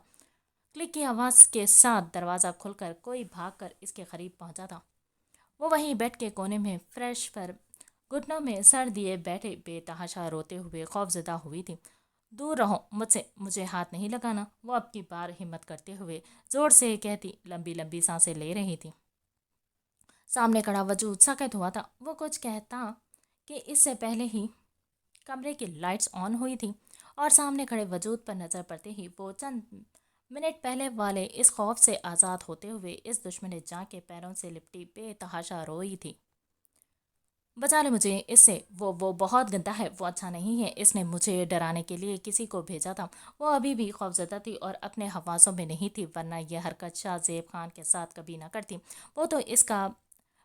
کلک کی آواز کے ساتھ دروازہ کھل کر کوئی بھاگ کر اس کے قریب پہنچا تھا۔ وہ وہیں بیڈ کے کونے میں فرش پر گھٹنوں میں سر دیے بیٹھے بے تحاشا روتے ہوئے خوفزدہ ہوئی تھی۔ دور رہو مجھ سے، مجھے ہاتھ نہیں لگانا، وہ اب کی بار ہمت کرتے ہوئے زور سے کہتی لمبی لمبی سانسیں لے رہی تھی۔ سامنے کھڑا وجود ساکت ہوا تھا۔ وہ کچھ کہتا کہ اس سے پہلے ہی کمرے کی لائٹس آن ہوئی تھی اور سامنے کھڑے وجود پر نظر پڑتے ہی وہ چند منٹ پہلے والے اس خوف سے آزاد ہوتے ہوئے اس دشمن جاں کے پیروں سے لپٹی بے تحاشا روئی تھی۔ بچا لے مجھے اس سے، وہ بہت گندا ہے، وہ اچھا نہیں ہے، اس نے مجھے ڈرانے کے لیے کسی کو بھیجا تھا۔ وہ ابھی بھی خوفزدہ تھی اور اپنے حواسوں میں نہیں تھی، ورنہ یہ حرکت شاہ زیب خان کے ساتھ کبھی نہ کرتی۔ وہ تو اس کا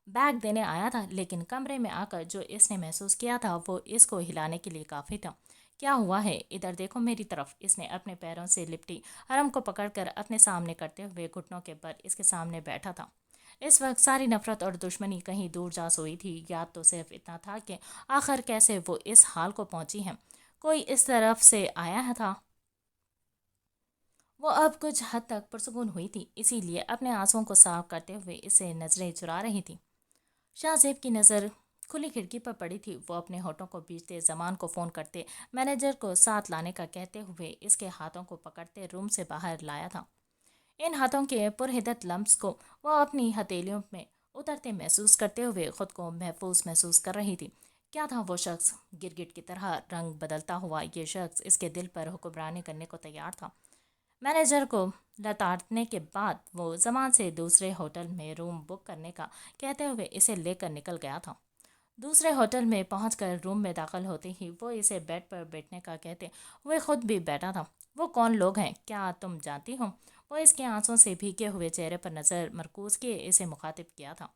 بیگ دینے آیا تھا، لیکن کمرے میں آ کر جو اس نے محسوس کیا تھا وہ اس کو ہلانے کے لیے کافی تھا۔ کیا ہوا ہے؟ ادھر دیکھو میری طرف۔ اس نے اپنے پیروں سے لپٹی حرم کو پکڑ کر اپنے سامنے کرتے ہوئے گھٹنوں کے بل اس کے سامنے بیٹھا تھا۔ اس وقت ساری نفرت اور دشمنی کہیں دور جا سوئی تھی۔ یاد تو صرف اتنا تھا کہ آخر کیسے وہ اس حال کو پہنچی ہے، کوئی اس طرف سے آیا تھا۔ وہ اب کچھ حد تک پرسکون ہوئی تھی، اسی لیے اپنے آنسوؤں کو صاف کرتے ہوئے اسے نظریں چرا رہی تھی۔ شاہ زیب کی نظر کھلی کھڑکی پر پڑی تھی۔ وہ اپنے ہونٹوں کو بیچتے زمان کو فون کرتے مینیجر کو ساتھ لانے کا کہتے ہوئے اس کے ہاتھوں کو پکڑتے روم سے باہر لایا تھا۔ ان ہاتھوں کے پرہدت لمس کو وہ اپنی ہتھیلیوں میں اترتے محسوس کرتے ہوئے خود کو محفوظ محسوس کر رہی تھی۔ کیا تھا وہ شخص؟ گرگٹ کی طرح رنگ بدلتا ہوا یہ شخص اس کے دل پر حکمرانی کرنے کو تیار تھا۔ مینیجر کو لتاڑنے کے بعد وہ زمان سے دوسرے ہوٹل میں روم بک کرنے کا کہتے ہوئے اسے لے کر نکل گیا تھا۔ دوسرے ہوٹل میں پہنچ کر روم میں داخل ہوتے ہی وہ اسے بیڈ پر بیٹھنے کا کہتے ہوئے خود بھی بیٹھا تھا۔ وہ کون لوگ ہیں؟ کیا تم جانتی ہو؟ وہ اس کے آنسوں سے بھیگے ہوئے چہرے پر نظر مرکوز کیے اسے مخاطب کیا تھا۔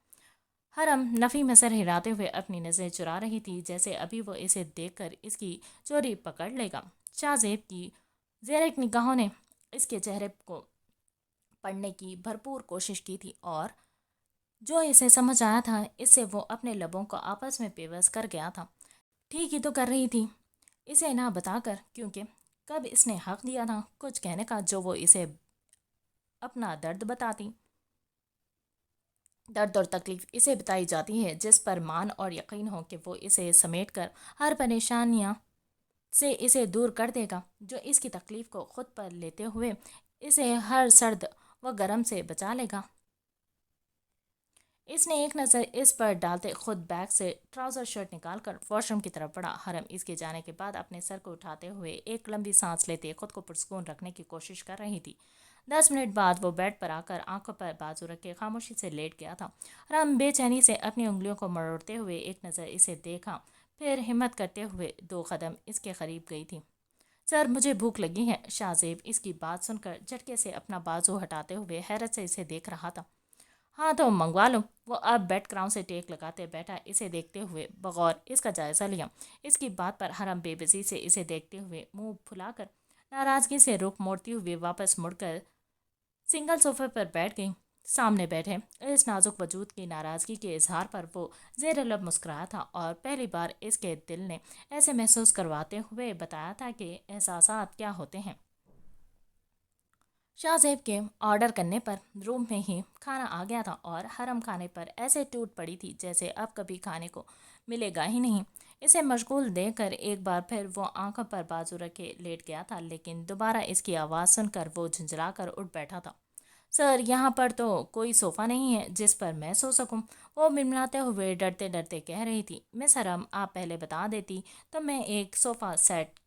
حرم نفی میں سر ہلاتے ہوئے اپنی نظریں چرا رہی تھی جیسے ابھی وہ اسے دیکھ کر اس کی چوری پکڑ لے گا۔ شاہ زیب کی زیرک نگاہوں نے اس کے چہرے کو پڑھنے کی بھرپور کوشش کی تھی اور جو اسے سمجھ آیا تھا اس سے وہ اپنے لبوں کو آپس میں پیوست کر گیا تھا۔ ٹھیک ہی تو کر رہی تھی اسے نہ بتا کر، کیونکہ کب اس نے حق دیا تھا کچھ کہنے کا جو وہ اسے اپنا درد بتاتی۔ درد اور تکلیف اسے بتائی جاتی ہے جس پر مان اور یقین ہو کہ وہ اسے سمیٹ کر ہر پریشانیاں سے اسے دور کر دے گا، جو اس کی تکلیف کو خود پر لیتے ہوئے اسے ہر سرد و گرم سے بچا لے گا۔ اس نے ایک نظر اس پر ڈالتے خود بیگ سے ٹراؤزر شرٹ نکال کر واش روم کی طرف بڑھا۔ حرم اس کے جانے کے بعد اپنے سر کو اٹھاتے ہوئے ایک لمبی سانس لیتے خود کو پرسکون رکھنے کی کوشش کر رہی تھی۔ 10 منٹ بعد وہ بیڈ پر آ کر آنکھوں پر بازو رکھے خاموشی سے لیٹ گیا تھا۔ حرم بے چینی سے اپنی انگلیوں کو مروڑتے ہوئے ایک نظر اسے دیکھا، پھر ہمت کرتے ہوئے 2 قدم اس کے قریب گئی تھی۔ سر مجھے بھوک لگی ہے۔ شاہ زیب اس کی بات سن کر جھٹکے سے اپنا بازو ہٹاتے ہوئے حیرت سے اسے دیکھ رہا تھا۔ ہاں تو منگوا لو۔ وہ اب بیڈ کراؤن سے ٹیک لگاتے بیٹھا اسے دیکھتے ہوئے بغور اس کا جائزہ لیا۔ اس کی بات پر حرم بے بسی سے اسے دیکھتے ہوئے منہ پھلا کر ناراضگی سے رخ موڑتی ہوئے واپس مڑ کر سنگل صوفے پر بیٹھ گئی۔ سامنے بیٹھے اس نازک وجود کی ناراضگی کے اظہار پر وہ زیر لب مسکرایا تھا اور پہلی بار اس کے دل نے ایسے محسوس کرواتے ہوئے بتایا تھا کہ احساسات کیا ہوتے ہیں۔ शाह ज़ेब के ऑर्डर करने पर रूम में ही खाना आ गया था और हरम खाने पर ऐसे टूट पड़ी थी जैसे अब कभी खाने को मिलेगा ही नहीं। इसे मशगूल देखकर एक बार फिर वो आंखों पर बाजू रखे लेट गया था, लेकिन दोबारा इसकी आवाज़ सुनकर वो झुंझला कर उठ बैठा था। सर, यहाँ पर तो कोई सोफ़ा नहीं है जिस पर मैं सो सकूं। वो मिनमिनाते हुए डरते डरते कह रही थी। मिस हरम, आप पहले बता देती तो मैं एक सोफ़ा सेट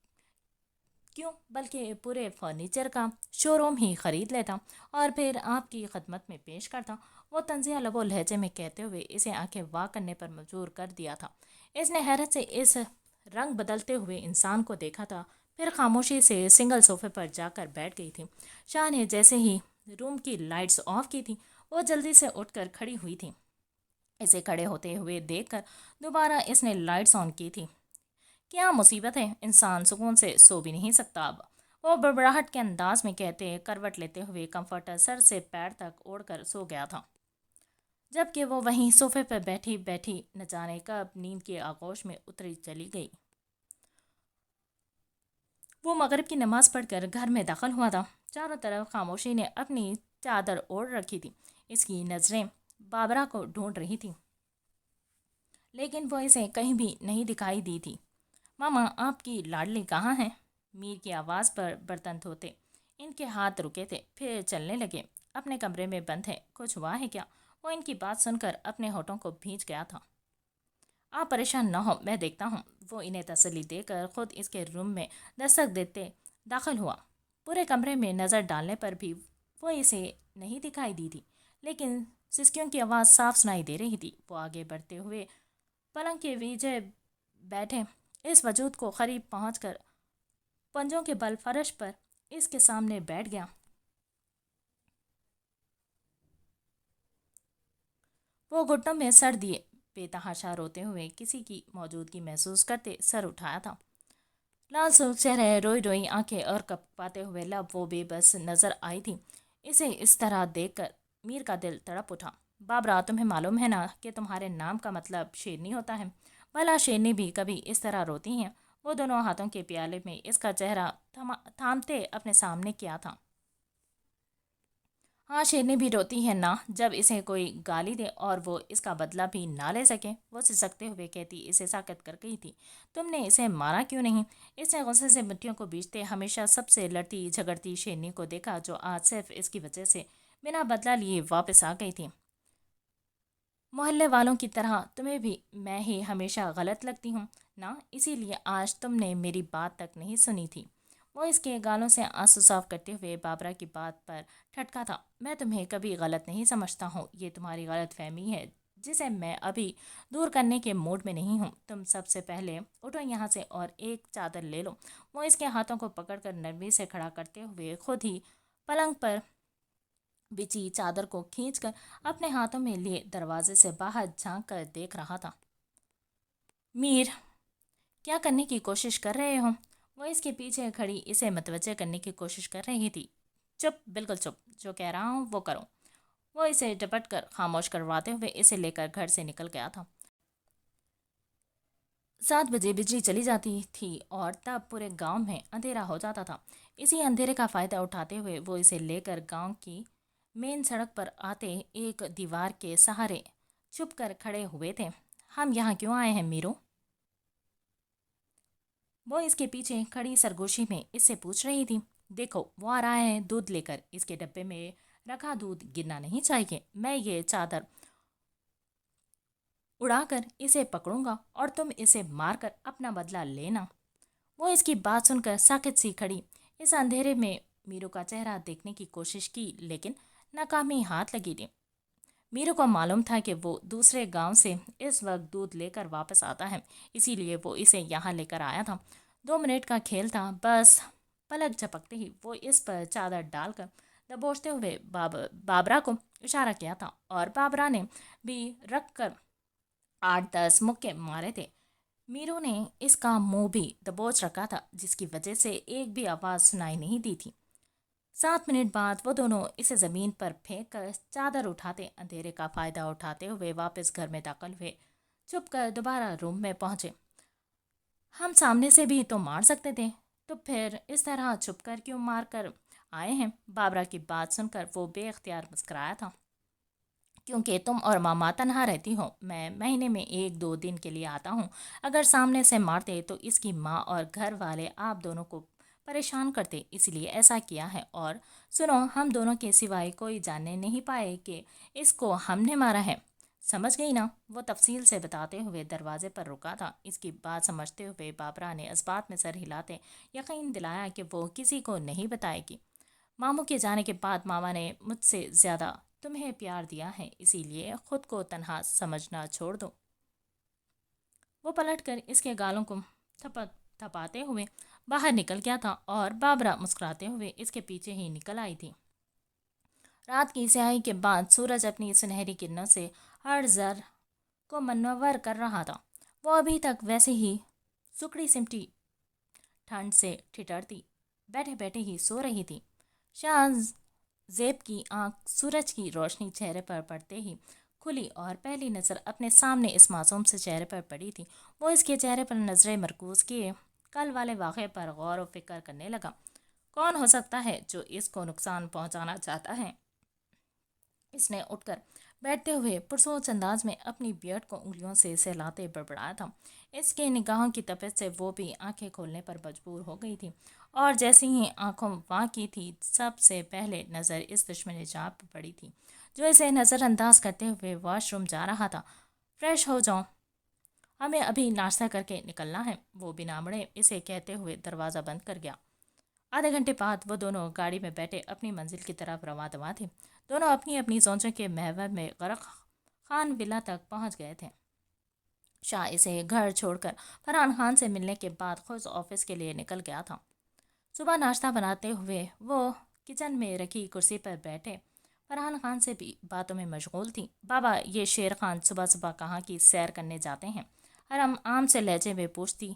क्यों बल्कि पूरे फर्नीचर का शोरूम ही खरीद लेता और फिर आपकी खदमत में पेश करता। वो तंजिया लबो लहजे में कहते हुए इसे आंखें वाह करने पर मजबूर कर दिया था। इसने हैरत से इस रंग बदलते हुए इंसान को देखा था, फिर खामोशी से सिंगल सोफे पर जाकर बैठ गई थी। शाह ने जैसे ही रूम की लाइट्स ऑफ की थी, वो जल्दी से उठकर खड़ी हुई थी। इसे खड़े होते हुए देखकर दोबारा इसने लाइट्स ऑन की थी। क्या मुसीबत है, इंसान सुकून से सो भी नहीं सकता अब, वो बड़बड़ाहट के अंदाज में कहते करवट लेते हुए कंफर्टर सर से पैर तक ओढ़कर सो गया था, जबकि वो वहीं सोफे पर बैठी बैठी न जाने कब नींद के आगोश में उतरी चली गई। वो मगरिब की नमाज पढ़कर घर में दाखिल हुआ था। चारों तरफ खामोशी ने अपनी चादर ओढ़ रखी थी। इसकी नज़रें बाबरा को ढूंढ रही थी, लेकिन वो इसे कहीं भी नहीं दिखाई दी थी। मामा, आपकी लाडली कहाँ है? मीर की आवाज़ पर बर्तन धोते इनके हाथ रुके थे, फिर चलने लगे। अपने कमरे में बंद है, कुछ हुआ है क्या? वो इनकी बात सुनकर अपने होठों को भींच गया था। आप परेशान न हो, मैं देखता हूँ। वो इन्हें तसल्ली देकर खुद इसके रूम में दस्तक देते दाखिल हुआ। पूरे कमरे में नज़र डालने पर भी वो इसे नहीं दिखाई दी थी, लेकिन सिसकियों की आवाज़ साफ सुनाई दे रही थी। वो आगे बढ़ते हुए पलंग के नीचे बैठे इस वजूद को करीब पहुंचकर पंजों के बल फर्श पर इसके सामने बैठ गया। वो घुटनों में सर दिए बेतहाशा रोते हुए किसी की मौजूदगी महसूस करते सर उठाया था। लाल सुर्ख चेहरे, रोई रोई आंखें और कपकपाते हुए लब वो बेबस नजर आई थी। इसे इस तरह देखकर मीर का दिल तड़प उठा। बाबरा, तुम्हें मालूम है ना कि तुम्हारे नाम का मतलब शेरनी होता है? भला शेरनी भी कभी इस तरह रोती हैं? वो दोनों हाथों के प्याले में इसका चेहरा थामते अपने सामने किया था। हाँ, शेरनी भी रोती है ना जब इसे कोई गाली दे और वो इसका बदला भी ना ले सके। वो सिसकते हुए कहती इसे साकत कर गई थी। तुमने इसे मारा क्यों नहीं? इसने गुस्से से मुट्ठियों को बीचते हमेशा सबसे लड़ती झगड़ती शेरनी को देखा, जो आज सिर्फ इसकी वजह से बिना बदला लिए वापस आ गई थी। मोहल्ले वालों की तरह तुम्हें भी मैं ही हमेशा गलत लगती हूँ ना, इसीलिए आज तुमने मेरी बात तक नहीं सुनी थी। वो इसके गालों से आंसू साफ करते हुए बाबरा की बात पर ठटका था। मैं तुम्हें कभी गलत नहीं समझता हूँ, ये तुम्हारी गलत फहमी है जिसे मैं अभी दूर करने के मूड में नहीं हूँ। तुम सबसे पहले उठो यहाँ से और एक चादर ले लो। वो इसके हाथों को पकड़कर नरमी से खड़ा करते हुए खुद ही पलंग पर बिछी चादर को खींचकर अपने हाथों में लिए दरवाजे से बाहर झांक कर देख रहा था। मीर, क्या करने की कोशिश कर रहे हो? वो इसके पीछे खड़ी इसे मतवज्जे करने की कोशिश कर रही थी। चुप, बिल्कुल चुप, जो कह रहा हूँ वो करो। वो इसे झपट कर खामोश करवाते हुए इसे लेकर घर से निकल गया था। 7 बजे बिजली चली जाती थी और तब पूरे गांव में अंधेरा हो जाता था। इसी अंधेरे का फायदा उठाते हुए वो इसे लेकर गांव की मेन सड़क पर आते एक दीवार के सहारे छुप कर खड़े हुए थे। हम यहाँ क्यों आए हैं मीरू? वो इसके पीछे खड़ी सरगोशी में इससे पूछ रही थी। देखो, वो आ रहा है दूध लेकर। इसके डब्बे में रखा दूध गिरना नहीं चाहिए। मैं ये चादर उड़ाकर इसे पकड़ूंगा और तुम इसे मारकर अपना बदला लेना। वो इसकी बात सुनकर साकित सी खड़ी इस अंधेरे में मीरू का चेहरा देखने की कोशिश की, लेकिन नाकामी हाथ लगी थी। मीरू को मालूम था कि वो दूसरे गांव से इस वक्त दूध लेकर वापस आता है, इसीलिए वो इसे यहाँ लेकर आया था। 2 मिनट का खेल था बस। पलक झपकते ही वो इस पर चादर डालकर दबोचते हुए बाबरा को इशारा किया था और बाबरा ने भी रख कर 8-10 मुक्के मारे थे। मीरू ने इसका मुंह भी दबोच रखा था, जिसकी वजह से एक भी आवाज़ सुनाई नहीं दी थी। 7 मिनट बाद वो दोनों इसे ज़मीन पर फेंक कर चादर उठाते अंधेरे का फ़ायदा उठाते हुए वापस घर में दाखिल हुए। चुप कर दोबारा रूम में पहुंचे। हम सामने से भी तो मार सकते थे, तो फिर इस तरह छुप कर क्यों मार कर आए हैं। बाबरा की बात सुनकर वो बेख्तियार मुस्कुराया था। क्योंकि तुम और मामा तनहा रहती हो, मैं महीने में 1-2 दिन के लिए आता हूँ। अगर सामने से मारते तो इसकी माँ और घर वाले आप दोनों को परेशान करते, इसलिए ऐसा किया है। और सुनो, हम दोनों के सिवाय कोई जानने नहीं पाए कि इसको हमने मारा है। समझ गई ना? वो तफसील से बताते हुए दरवाजे पर रुका था। इसकी बात समझते हुए बाबरा ने इस बात में सर हिलाते यकीन दिलाया कि वो किसी को नहीं बताएगी। मामू के जाने के बाद मामा ने मुझसे ज़्यादा तुम्हें प्यार दिया है, इसीलिए खुद को तन्हा समझना छोड़ दो। वो पलटकर इसके गालों को थपाते हुए बाहर निकल गया था और बाबरा मुस्कुराते हुए इसके पीछे ही निकल आई थी। रात की स्याही के बाद सूरज अपनी सुनहरी किरणों से हर जर को मनवर कर रहा था। वो अभी तक वैसे ही सुकड़ी सिमटी ठंड से ठिठुरती बैठे बैठे ही सो रही थी। शाहजेब की आंख सूरज की रोशनी चेहरे पर पड़ते ही खुली और पहली नज़र अपने सामने इस मासूम से चेहरे पर पड़ी थी। वो इसके चेहरे पर नजरें मरकूज किए कल वाले वाक़े पर गौर व फिक्र करने लगा। कौन हो सकता है जो इसको नुकसान पहुंचाना चाहता है? इसने उठकर बैठते हुए पुरसोच अंदाज में अपनी बियर्ड को उंगलियों से सहलाते बड़बड़ाया था। इसके निगाहों की तपिश से वो भी आंखें खोलने पर मजबूर हो गई थी और जैसे ही आंखों वहाँ की थी, सबसे पहले नज़र इस दुश्मन जान पर पड़ी थी जो इसे नज़रअंदाज करते हुए वॉशरूम जा रहा था। फ्रेश हो जाओ, हमें अभी नाश्ता करके निकलना है। वो बिना मुड़े इसे कहते हुए दरवाज़ा बंद कर गया। आधे घंटे बाद वो दोनों गाड़ी में बैठे अपनी मंजिल की तरफ रवा दवा थे। दोनों अपनी अपनी सोचों के महवर में गरक खान विला तक पहुंच गए थे। शाह इसे घर छोड़कर फरहान खान से मिलने के बाद खुद ऑफिस के लिए निकल गया था। सुबह नाश्ता बनाते हुए वो किचन में रखी कुर्सी पर बैठे फरहान खान से भी बातों में मशगूल थी। बाबा, ये शेर खान सुबह सुबह कहाँ की सैर करने जाते हैं? हरम आम से लहजे में पूछती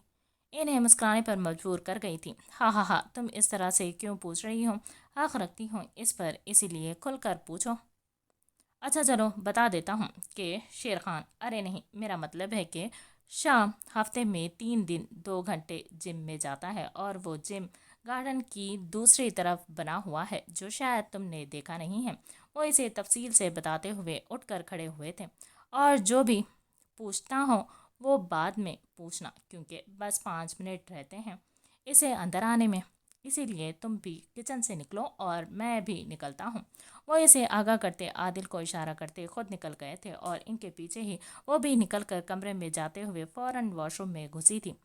इन्हें मुस्कुराने पर मजबूर कर गई थी। हाँ हाँ हाँ, तुम इस तरह से क्यों पूछ रही हो? हक रखती हूँ इस पर, इसीलिए खुलकर पूछो। अच्छा चलो बता देता हूँ कि शेर खान, अरे नहीं, मेरा मतलब है कि शाम हफ्ते में 3 दिन 2 घंटे जिम में जाता है और वो जिम गार्डन की दूसरी तरफ बना हुआ है जो शायद तुमने देखा नहीं है। वो इसे तफसील से बताते हुए उठकर खड़े हुए थे। और जो भी पूछना हो वो बाद में पूछना, क्योंकि बस 5 मिनट रहते हैं इसे अंदर आने में, इसीलिए तुम भी किचन से निकलो और मैं भी निकलता हूँ। वो इसे आगाह करते आदिल को इशारा करते खुद निकल गए थे और इनके पीछे ही वो भी निकलकर कमरे में जाते हुए फौरन वॉशरूम में घुसी थी।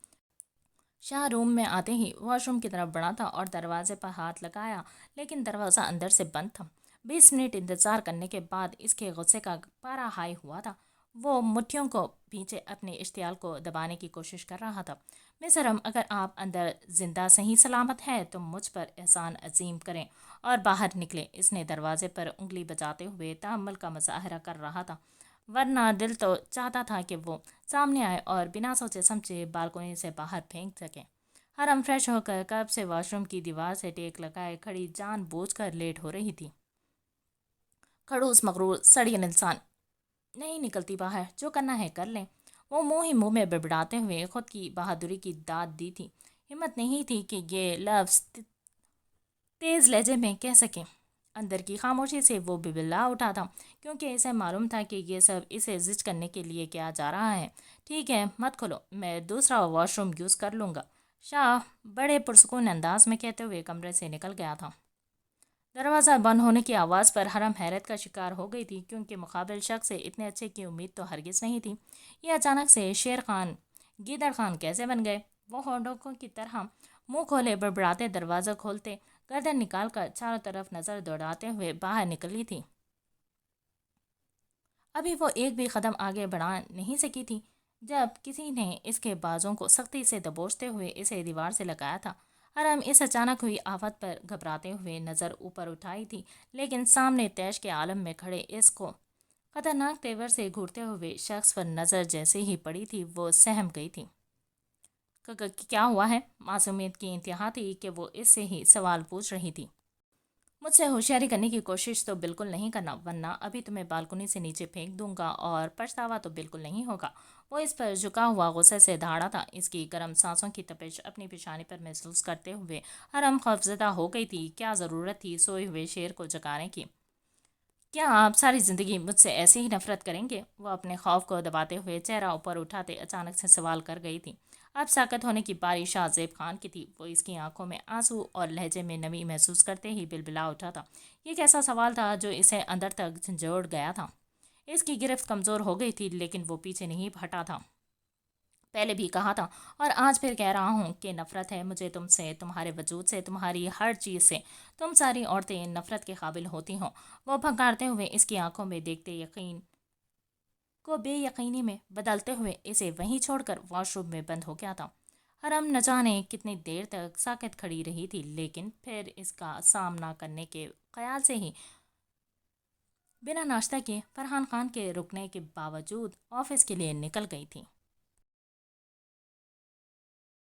शाह रूम में आते ही वॉशरूम की तरफ बढ़ा था और दरवाजे पर हाथ लगाया, लेकिन दरवाज़ा अंदर से बंद था। 20 मिनट इंतज़ार करने के बाद इसके गुस्से का पारा हाई हुआ था। वो मुट्ठियों को पीछे अपने इश्तियाल को दबाने की कोशिश कर रहा था। मिसरम, अगर आप अंदर जिंदा सही सलामत हैं तो मुझ पर एहसान अजीम करें और बाहर निकलें। इसने दरवाजे पर उंगली बजाते हुए तहम्मुल का मुजाहरा कर रहा था, वरना दिल तो चाहता था कि वो सामने आए और बिना सोचे समझे बालकोनी से बाहर फेंक सके। हरम फ्रेश होकर कब से वॉशरूम की दीवार से टेक लगाए खड़ी जानबूझकर लेट हो रही थी। खड़ूस मगरूर सड़ियन इंसान, नहीं निकलती बाहर, जो करना है कर लें। वो मुंह ही मुंह में बड़बड़ाते हुए खुद की बहादुरी की दाद दी थी। हिम्मत नहीं थी कि ये लफ्ज़ तेज़ लहजे में कह सके। अंदर की खामोशी से वो बिबिल्ला उठा था, क्योंकि इसे मालूम था कि ये सब इसे जिज करने के लिए किया जा रहा है। ठीक है, मत खोलो, मैं दूसरा वॉशरूम यूज़ कर लूँगा, शाह बड़े पुरसकून अंदाज में कहते हुए कमरे से निकल गया था। दरवाज़ा बंद होने की आवाज़ पर हरम हैरत का शिकार हो गई थी, क्योंकि मुकाबिल शख्स से इतने अच्छे की उम्मीद तो हरगिज़ नहीं थी। ये अचानक से शेर खान गीदड़ खान कैसे बन गए? वो होंडों की तरह मुंह खोले बड़बड़ाते दरवाज़ा खोलते गर्दन निकाल कर चारों तरफ नज़र दौड़ाते हुए बाहर निकली थी। अभी वो एक भी कदम आगे बढ़ा नहीं सकी थी जब किसी ने इसके बाजों को सख्ती से दबोचते हुए इसे दीवार से लगाया था। हरम इस अचानक हुई आफत पर घबराते हुए नज़र ऊपर उठाई थी, लेकिन सामने तैश के आलम में खड़े इसको खतरनाक तेवर से घूरते हुए शख्स पर नज़र जैसे ही पड़ी थी वो सहम गई थी। क्या हुआ है? मासूमियत की इंतहा थी कि वो इससे ही सवाल पूछ रही थी। मुझ से होशियारी करने की कोशिश तो बिल्कुल नहीं करना, वरना अभी तुम्हें बालकनी से नीचे फेंक दूंगा और पछतावा तो बिल्कुल नहीं होगा। वो इस पर झुका हुआ गुस्से से दहाड़ा था। इसकी गर्म सांसों की तपिश अपनी पेशानी पर महसूस करते हुए हरम खौफजदा हो गई थी। क्या ज़रूरत थी सोए हुए शेर को जगाने की? क्या आप सारी ज़िंदगी मुझसे ऐसे ही नफरत करेंगे? वो अपने खौफ को दबाते हुए चेहरा ऊपर उठाते अचानक से सवाल कर गई थी। अब साकत होने की बारी शाहजेब खान की थी। वो इसकी आंखों में आंसू और लहजे में नमी महसूस करते ही बिलबिला उठा था। ये कैसा सवाल था जो इसे अंदर तक झंझोड़ गया था? इसकी गिरफ्त कमज़ोर हो गई थी, लेकिन वो पीछे नहीं हटा था। पहले भी कहा था और आज फिर कह रहा हूँ कि नफ़रत है मुझे तुमसे, तुम्हारे वजूद से, तुम्हारी हर चीज़ से। तुम सारी औरतें नफ़रत के काबिल होती हो। वो भंकारते हुए इसकी आंखों में देखते यकीन को बेयकीनी में बदलते हुए इसे वहीं छोड़कर वॉशरूम में बंद हो गया था। हरम न जाने कितनी देर तक साकत खड़ी रही थी, लेकिन फिर इसका सामना करने के ख्याल से ही बिना नाश्ता किए फरहान खान के रुकने के बावजूद ऑफिस के लिए निकल गई थी।